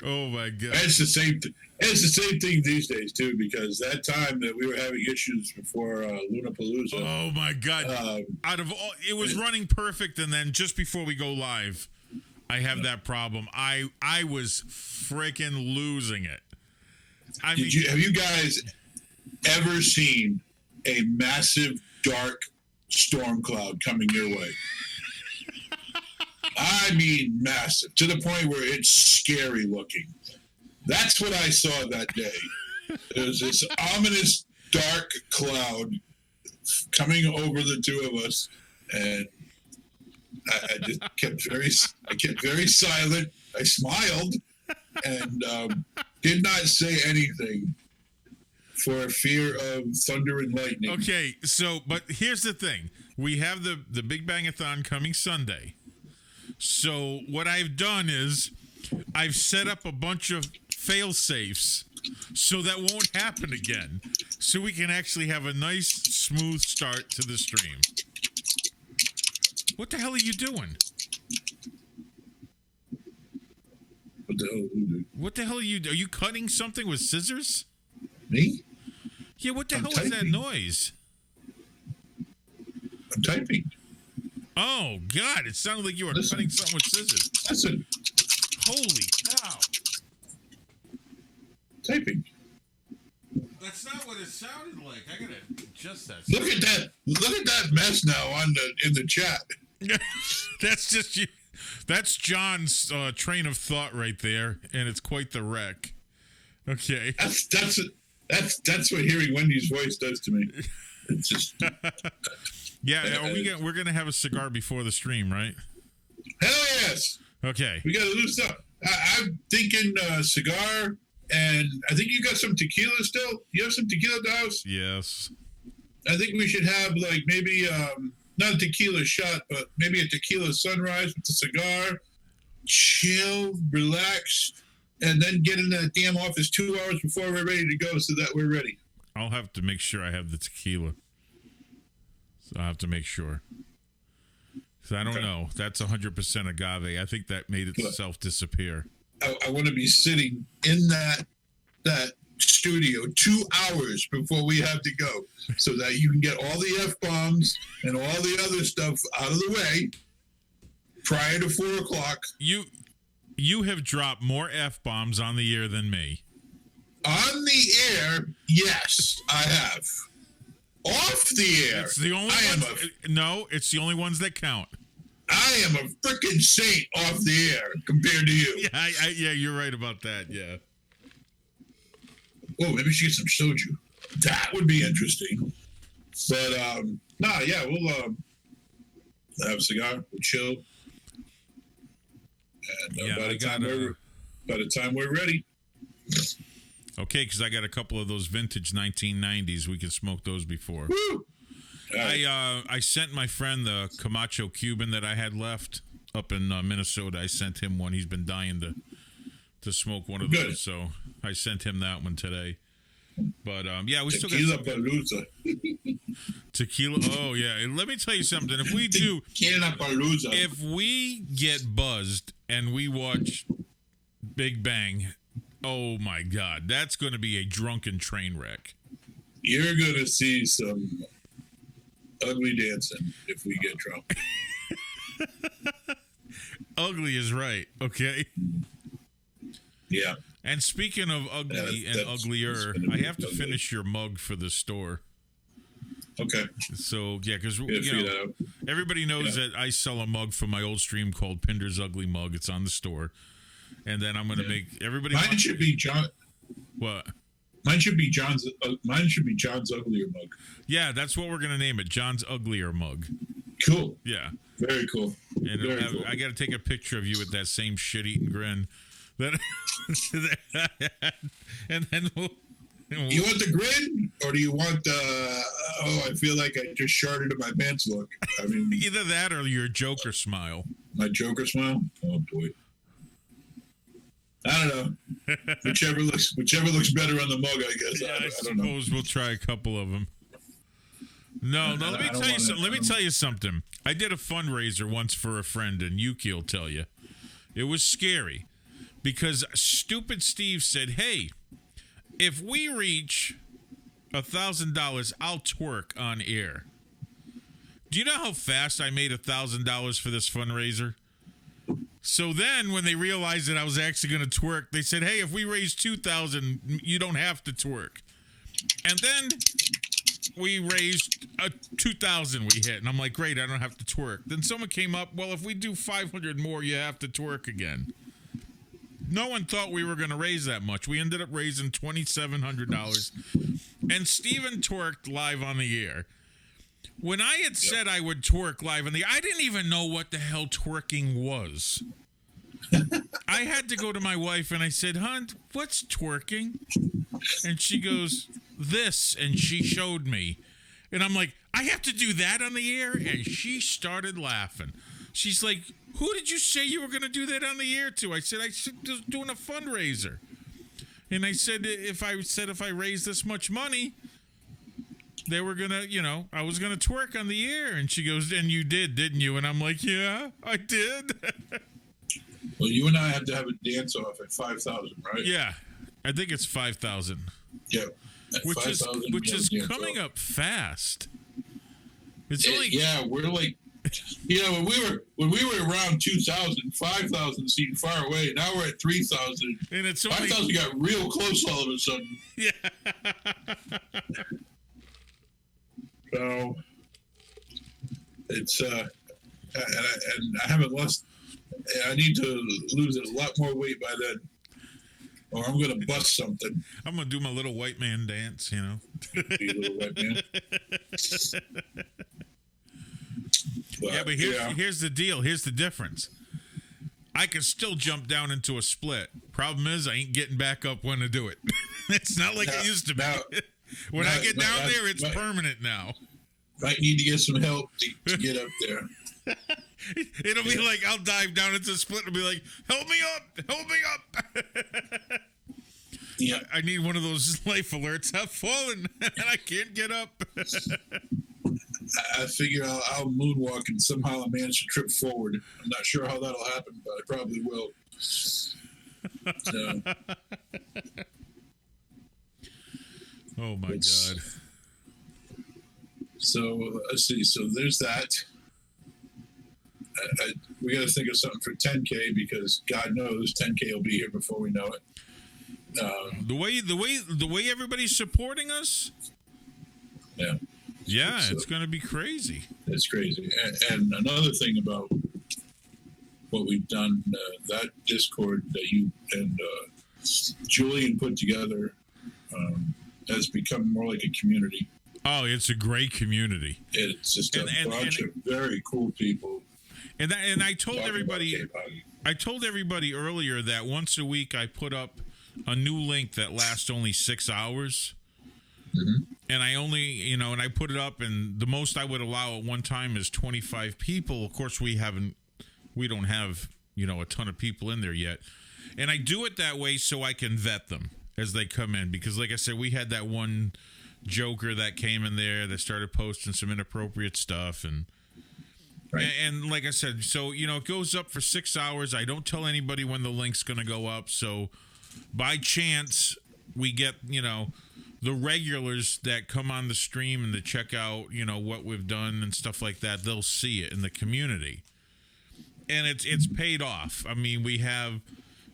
Oh my God! It's the same. It's the same thing these days too, because that time that we were having issues before Lunapalooza. Oh my God! Out of all, it was running perfect, and then just before we go live, I have that problem. I was freaking losing it. I mean, have you guys ever seen a massive dark storm cloud coming your way? I mean, massive, to the point where it's scary looking. That's what I saw that day. There was this ominous dark cloud coming over the two of us, and I just kept very silent. I smiled and did not say anything for fear of thunder and lightning. Okay, but here's the thing: we have the Big Bang-a-thon coming Sunday. So what I've done is I've set up a bunch of fail-safes so that won't happen again, so we can actually have a nice, smooth start to the stream. What the hell are you doing? What the hell are you doing? What the hell are you cutting something with scissors? Me? Yeah, what the I'm hell typing. is that noise? I'm typing. Oh, God, it sounded like you were cutting something with scissors. Listen. Holy cow. Typing. That's not what it sounded like. I gotta adjust that. Look at that mess now in the chat. That's just you. That's John's train of thought right there, and it's quite the wreck. Okay. That's what hearing Wendy's voice does to me. It's just. Yeah, we're gonna have a cigar before the stream, right? Hell yes. Okay. We gotta loosen up. I'm thinking cigar, and I think you got some tequila still. You have some tequila at the house? Yes. I think we should have like maybe not a tequila shot, but maybe a tequila sunrise with a cigar. Chill, relax, and then get in that damn office 2 hours before we're ready to go, so that we're ready. I'll have to make sure I have the tequila. So I'll have to make sure. Because I don't know. That's 100% agave. I think that made itself disappear. I want to be sitting in that studio 2 hours before we have to go, so that you can get all the F-bombs and all the other stuff out of the way prior to 4 o'clock. You have dropped more F-bombs on the air than me. On the air, yes, I have. off the air. It's the only No, it's the only ones that count. I am a freaking saint off the air compared to you. Yeah, yeah, you're right about that. Yeah. Oh, maybe we should get some soju. That would be interesting. But yeah, we'll have a cigar, we'll chill, and by the time we're ready. Okay, because I got a couple of those vintage 1990s. We can smoke those before. Woo! Right. I sent my friend the Camacho Cuban that I had left up in Minnesota. I sent him one. He's been dying to smoke one of those, so I sent him that one today. But yeah, we still got Palooza. Tequila. Oh yeah, and let me tell you something. If we do Tequila Palooza, if we get buzzed and we watch Big Bang, oh my God, that's going to be a drunken train wreck. You're going to see some ugly dancing if we get drunk. Ugly is right, okay? Yeah. And speaking of ugly and uglier, I have to finish your mug for the store. Okay. So, yeah, because everybody knows that I sell a mug from my old stream called Pinder's Ugly Mug. It's on the store. And then I'm going to make everybody. Mine should be John. What? Mine should be John's. Mine should be John's Uglier Mug. Yeah, that's what we're going to name it. John's Uglier Mug. Cool. Yeah. Very cool. And cool. I got to take a picture of you with that same shit-eating grin. And then we'll. You want the grin, or do you want the? I feel like I just sharted in my pants look. I mean, either that or your Joker smile. My Joker smile. Oh boy. I don't know. Whichever looks better on the mug, I guess. Yeah, I don't know. suppose we'll try a couple of them. No. Let me tell you something. Let me tell you something. I did a fundraiser once for a friend, and Yuki will tell you, it was scary because stupid Steve said, "Hey, if we reach $1,000, I'll twerk on air." Do you know how fast I made $1,000 for this fundraiser? So then when they realized that I was actually going to twerk, they said, "Hey, if we raise $2,000, you don't have to twerk." And then we raised $2,000 we hit. And I'm like, great, I don't have to twerk. Then someone came up, well, if we do 500 more, you have to twerk again. No one thought we were going to raise that much. We ended up raising $2,700. And Steven twerked live on the air. When I had said I would twerk live on the air, I didn't even know what the hell twerking was. I had to go to my wife and I said, "Hon, what's twerking?" And she goes, "This." And she showed me. And I'm like, "I have to do that on the air?" And she started laughing. She's like, "Who did you say you were going to do that on the air to?" I said, "I was doing a fundraiser." And I said, if I raised this much money, they were going to, I was going to twerk on the air. And she goes, "And you did, didn't you?" And I'm like, "Yeah, I did." Well, you and I have to have a dance off at 5,000, right? Yeah, I think it's 5,000. Yeah, which is coming up fast. It's only we're like, when we were around 2,000, 5,000 seemed far away. Now we're at 3,000, and it's only 5,000 got real close all of a sudden. Yeah. So it's and I haven't lost. I need to lose a lot more weight by then, or I'm going to bust something. I'm going to do my little white man dance, Be a little white man. But here's the deal. Here's the difference. I can still jump down into a split. Problem is, I ain't getting back up when to do it. It's not like it used to be. When I get down there, it's permanent now. Might need to get some help to get up there. It'll be like I'll dive down into the split and be like, "Help me up!" Yeah, I need one of those life alerts. I've fallen and I can't get up. I figure I'll moonwalk and somehow I'll manage to trip forward. I'm not sure how that'll happen, but I probably will. So, oh my God. So let's see. So there's that. We got to think of something for 10K because God knows 10K will be here before we know it. The way everybody's supporting us. Yeah. Yeah, it's going to be crazy. It's crazy. And another thing about what we've done, that Discord that you and Julian put together has become more like a community. Oh, it's a great community. It's just a bunch of very cool people. And I told everybody, earlier that once a week I put up a new link that lasts only 6 hours. Mm-hmm. And I only, and I put it up, and the most I would allow at one time is 25 people. Of course, we don't have, a ton of people in there yet. And I do it that way so I can vet them as they come in. Because like I said, we had that one joker that came in there that started posting some inappropriate stuff. And like I said, so, it goes up for 6 hours. I don't tell anybody when the link's going to go up. So by chance, we get, the regulars that come on the stream and to check out, what we've done and stuff like that, they'll see it in the community. And it's paid off. I mean, we have,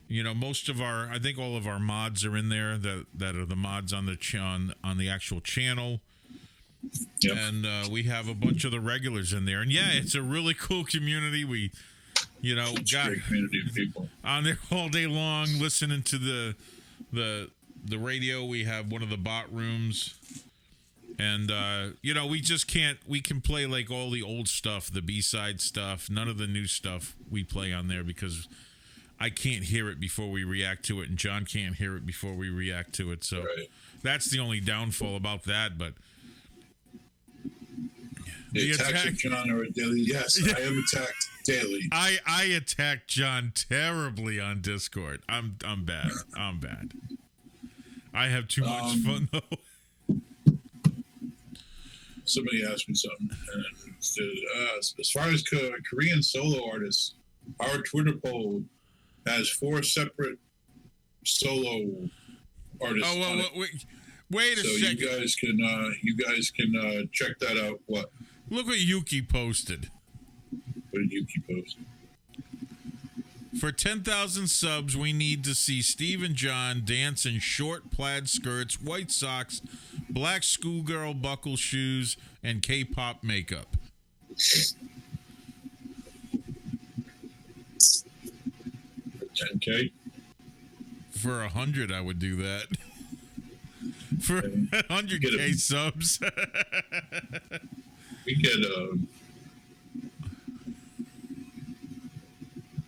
most of I think all of our mods are in there that are the mods on the actual channel. Yep. And we have a bunch of the regulars in there. And yeah, it's a really cool community. We, it's got a great community of people on there all day long listening to the radio. We have one of the bot rooms. And, we can play like all the old stuff, the B-side stuff, none of the new stuff we play on there because I can't hear it before we react to it, and John can't hear it before we react to it. So that's the only downfall about that. But the attacks of John are daily. Yes, I am attacked daily. I attack John terribly on Discord. I'm bad. I'm bad. I have too much fun though. Somebody asked me something, and as far as Korean solo artists, our Twitter poll has 4 separate solo artists. Oh well, wait a second. You guys can check that out. What? Look what Yuki posted. What did Yuki post? For 10,000 subs, we need to see Steve and John dance in short plaid skirts, white socks, black schoolgirl buckle shoes, and K-pop makeup. $10K? For 100, I would do that. For 100K subs. We get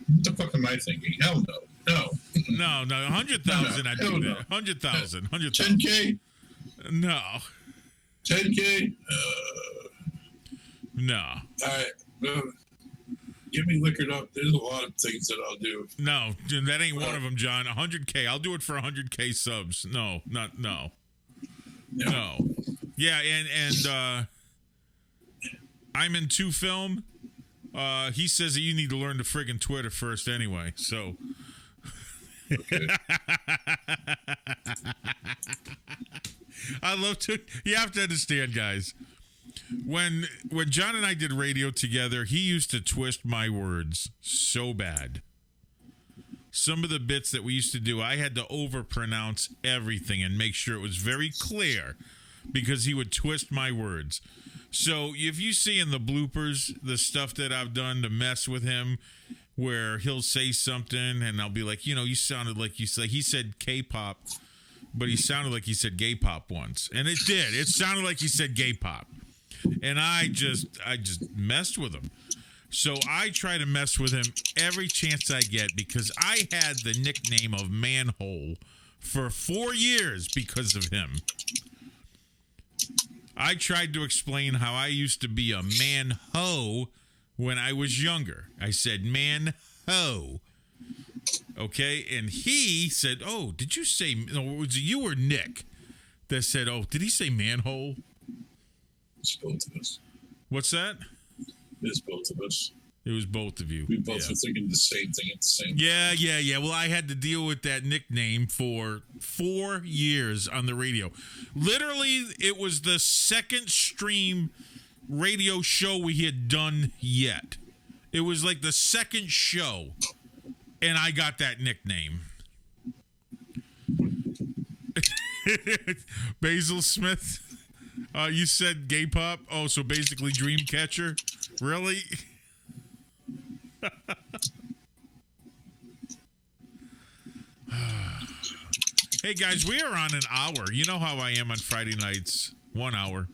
what the fuck am I thinking? Hell no. No, 100,000. I do that. 100,000. 10K? No. 10K? No. All right. Get me liquored up. There's a lot of things that I'll do. No, that ain't one of them, John. 100K. I'll do it for 100K subs. No. Yeah, and I'm in 2 film. He says that you need to learn to friggin' Twitter first anyway, so. Okay. I love to. You have to understand, guys. When John and I did radio together, he used to twist my words so bad. Some of the bits that we used to do, I had to overpronounce everything and make sure it was very clear because he would twist my words. So if you see in the bloopers the stuff that I've done to mess with him, where he'll say something and I'll be like, you sounded like you said, he said K-pop, but he sounded like he said gay pop once. And it did. It sounded like he said gay pop. And I just messed with him. So I try to mess with him every chance I get because I had the nickname of Manhole for 4 years because of him. I tried to explain how I used to be a man-ho when I was younger. I said man-ho. Okay? And he said, oh, did you say... No, was it you or Nick that said, oh, did he say manhole? It's both of us. What's that? It's both of us. It was both of you. We both were thinking the same thing at the same time. Yeah. Well, I had to deal with that nickname for 4 years on the radio. Literally, it was the second stream radio show we had done yet. It was like the second show, and I got that nickname. Basil Smith. You said gay pop? Oh, so basically Dreamcatcher? Really? Hey, guys, we are on an hour. You know how I am on Friday nights. 1 hour.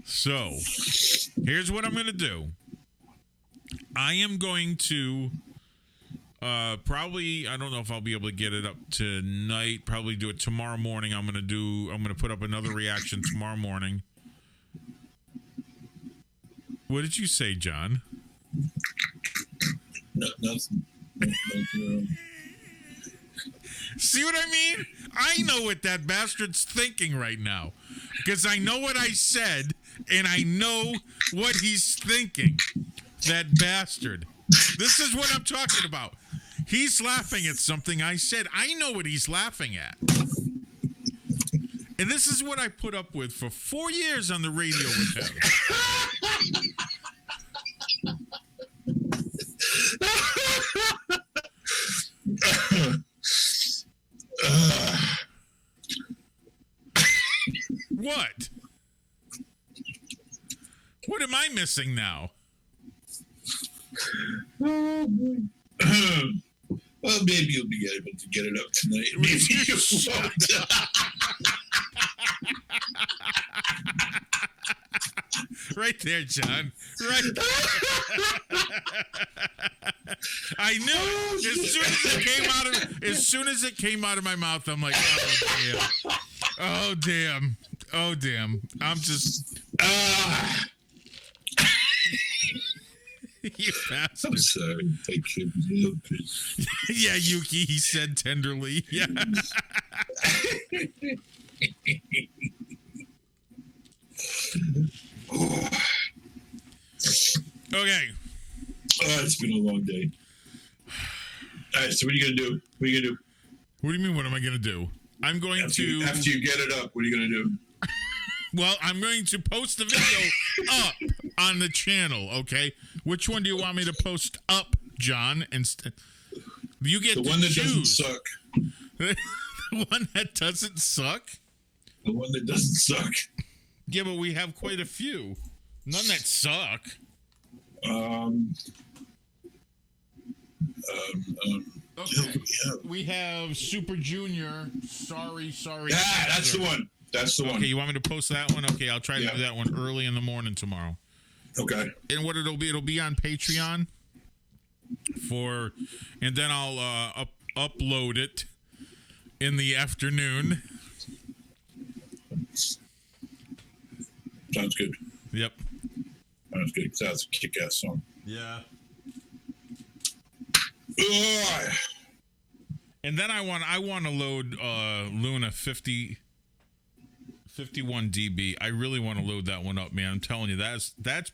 So, here's what I'm going to do. I am going to probably, I don't know if I'll be able to get it up tonight. Probably do it tomorrow morning. I'm going to put up another reaction tomorrow morning. What did you say, John? Nothing. See what I mean? I know what that bastard's thinking right now. Because I know what I said, and I know what he's thinking. That bastard. This is what I'm talking about. He's laughing at something I said. I know what he's laughing at. And this is what I put up with for 4 years on the radio with him. What? What am I missing now? Well, maybe you'll be able to get it up tonight. Maybe you won't. Right there, John. Right there. I knew it. As soon as it came out of my mouth, I'm like, oh damn. Oh damn. I'm just you bastard. I'm sorry. I couldn't help it. Yeah, Yuki, he said tenderly. Yeah. Okay. It's been a long day. All right, so what are you going to do? What are you going to do? What do you mean, what am I going to do? I'm going After you get it up, what are you going to do? Well, I'm going to post the video up on the channel, okay? Which one do you want me to post up, John? You get the one that doesn't suck. The one that doesn't suck? The one that doesn't suck. Yeah, but we have quite a few. None that suck. Okay. We have Super Junior. Sorry. Yeah, that's the one. That's the one. Okay, you want me to post that one? Okay, I'll try to do that one early in the morning tomorrow. Okay. And what it'll be on Patreon and then I'll upload it in the afternoon. Sounds good. Yep. Sounds good. That's a kick-ass song. Yeah. Ugh. And then I want to load Luna 51 dB. I really want to load that one up, man. I'm telling you, that's I can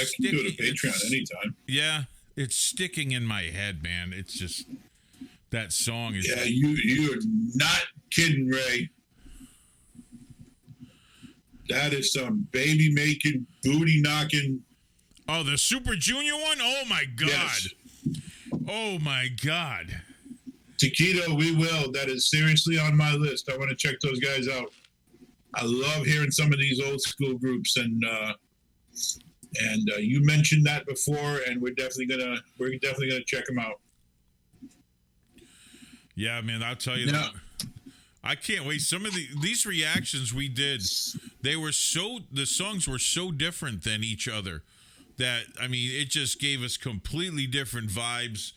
sticky. do it to Patreon anytime. Yeah, it's sticking in my head, man. It's just that song is. Yeah, you're not kidding, Ray. That is some baby making, booty knocking. Oh, the Super Junior one? Oh my God. Yes. Oh my God. Taquito, we will. That is seriously on my list. I want to check those guys out. I love hearing some of these old school groups, and you mentioned that before, and we're definitely gonna check them out. Yeah, man, I'll tell you that. I can't wait. Some of these reactions we did, the songs were so different than each other that, I mean, it just gave us completely different vibes,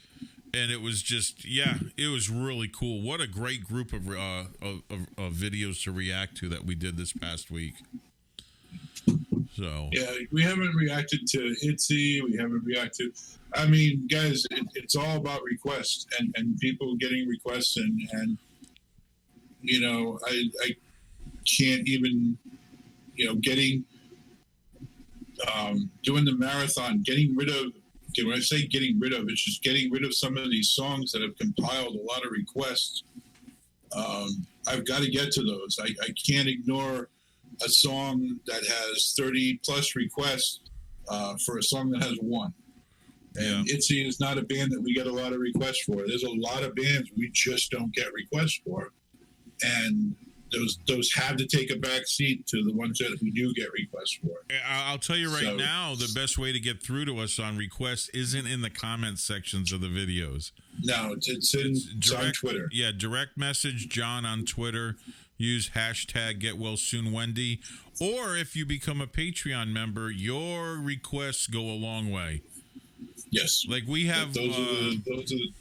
and it was just, it was really cool. What a great group of videos to react to that we did this past week. So yeah, we haven't reacted to ITZY. We haven't reacted. I mean, guys, it's all about requests and people getting requests and you know, I can't even, you know, getting doing the marathon, getting rid of. When I say getting rid of, it's just getting rid of some of these songs that have compiled a lot of requests. I've got to get to those. I can't ignore a song that has 30 plus requests for a song that has one. And ITZY is not a band that we get a lot of requests for. There's a lot of bands we just don't get requests for. And those have to take a back seat to the ones that we do get requests for. I'll tell you right now, the best way to get through to us on requests isn't in the comment sections of the videos. No, it's on Twitter. Yeah, direct message John on Twitter. Use hashtag #GetWellSoonWendy. Or if you become a Patreon member, your requests go a long way. Yes. Like we have... Those are the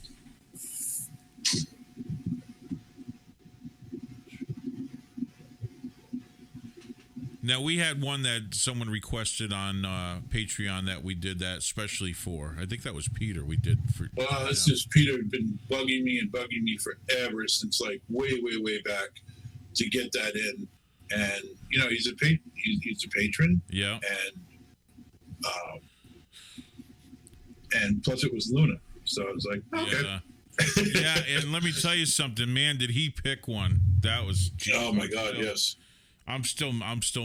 Now, we had one that someone requested on Patreon that we did that especially for. I think that was Peter. We did for. Well, it's just Peter been bugging me forever since like way back to get that in, and you know he's a patron. Yeah. And plus it was Luna, so I was like, okay. Yeah. Yeah, and let me tell you something, man. Did he pick one? That was. Oh my God, yes. I'm still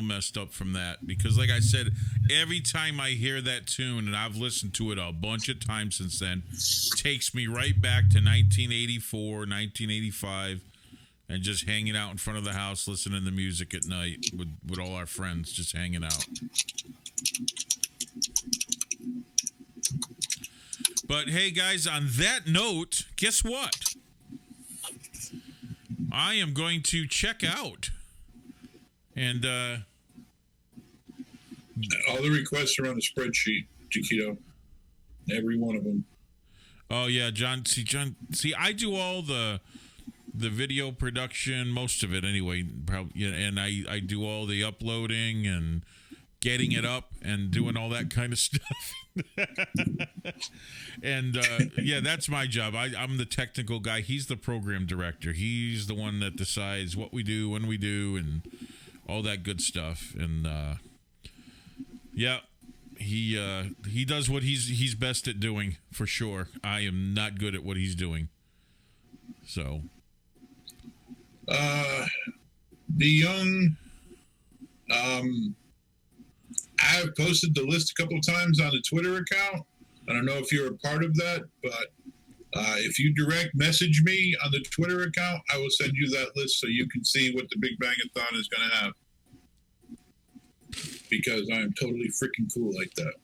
messed up from that because, like I said, every time I hear that tune, and I've listened to it a bunch of times since then, takes me right back to 1984, 1985, and just hanging out in front of the house listening to music at night with all our friends, just hanging out. But hey, guys, on that note, guess what? I am going to check out. And all the requests are on the spreadsheet, Chiquito. Every one of them. Oh yeah, John. See, I do all the video production, most of it anyway. Probably, and I do all the uploading and getting it up and doing all that kind of stuff. And yeah, that's my job. I'm the technical guy. He's the program director. He's the one that decides what we do, when we do, and all that good stuff. And yeah, he does what he's best at doing, for sure. I am not good at what he's doing. So the young I've posted the list a couple of times on the Twitter account. I don't know if you're a part of that, but if you direct message me on the Twitter account, I will send you that list so you can see what the Big Bang-a-thon is going to have. Because I am totally freaking cool like that.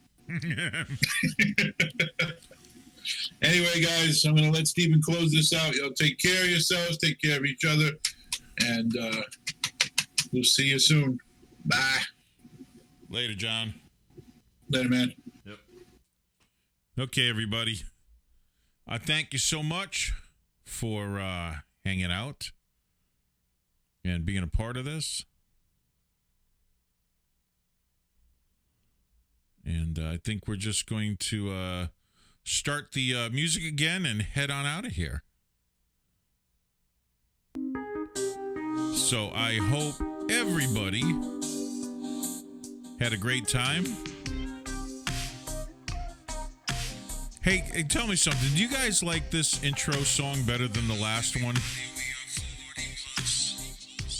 Anyway, guys, I'm going to let Steven close this out. Y'all take care of yourselves, take care of each other, and we'll see you soon. Bye. Later, John. Later, man. Yep. Okay, everybody. I thank you so much for hanging out and being a part of this. And I think we're just going to start the music again and head on out of here. So I hope everybody had a great time. Hey, tell me something. Do you guys like this intro song better than the last one?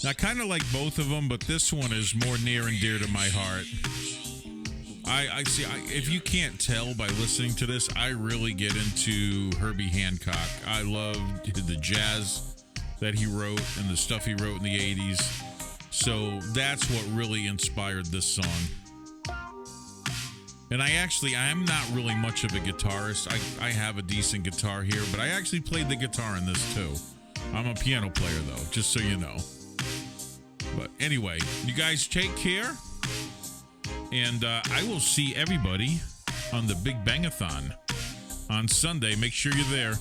I kind of like both of them, but this one is more near and dear to my heart. I see. If you can't tell by listening to this, I really get into Herbie Hancock. I love the jazz that he wrote and the stuff he wrote in the 80s. So that's what really inspired this song. And I'm not really much of a guitarist. I have a decent guitar here, but I actually played the guitar in this too. I'm a piano player though, just so you know. But anyway, you guys take care. And I will see everybody on the Big Bang-a-thon on Sunday. Make sure you're there.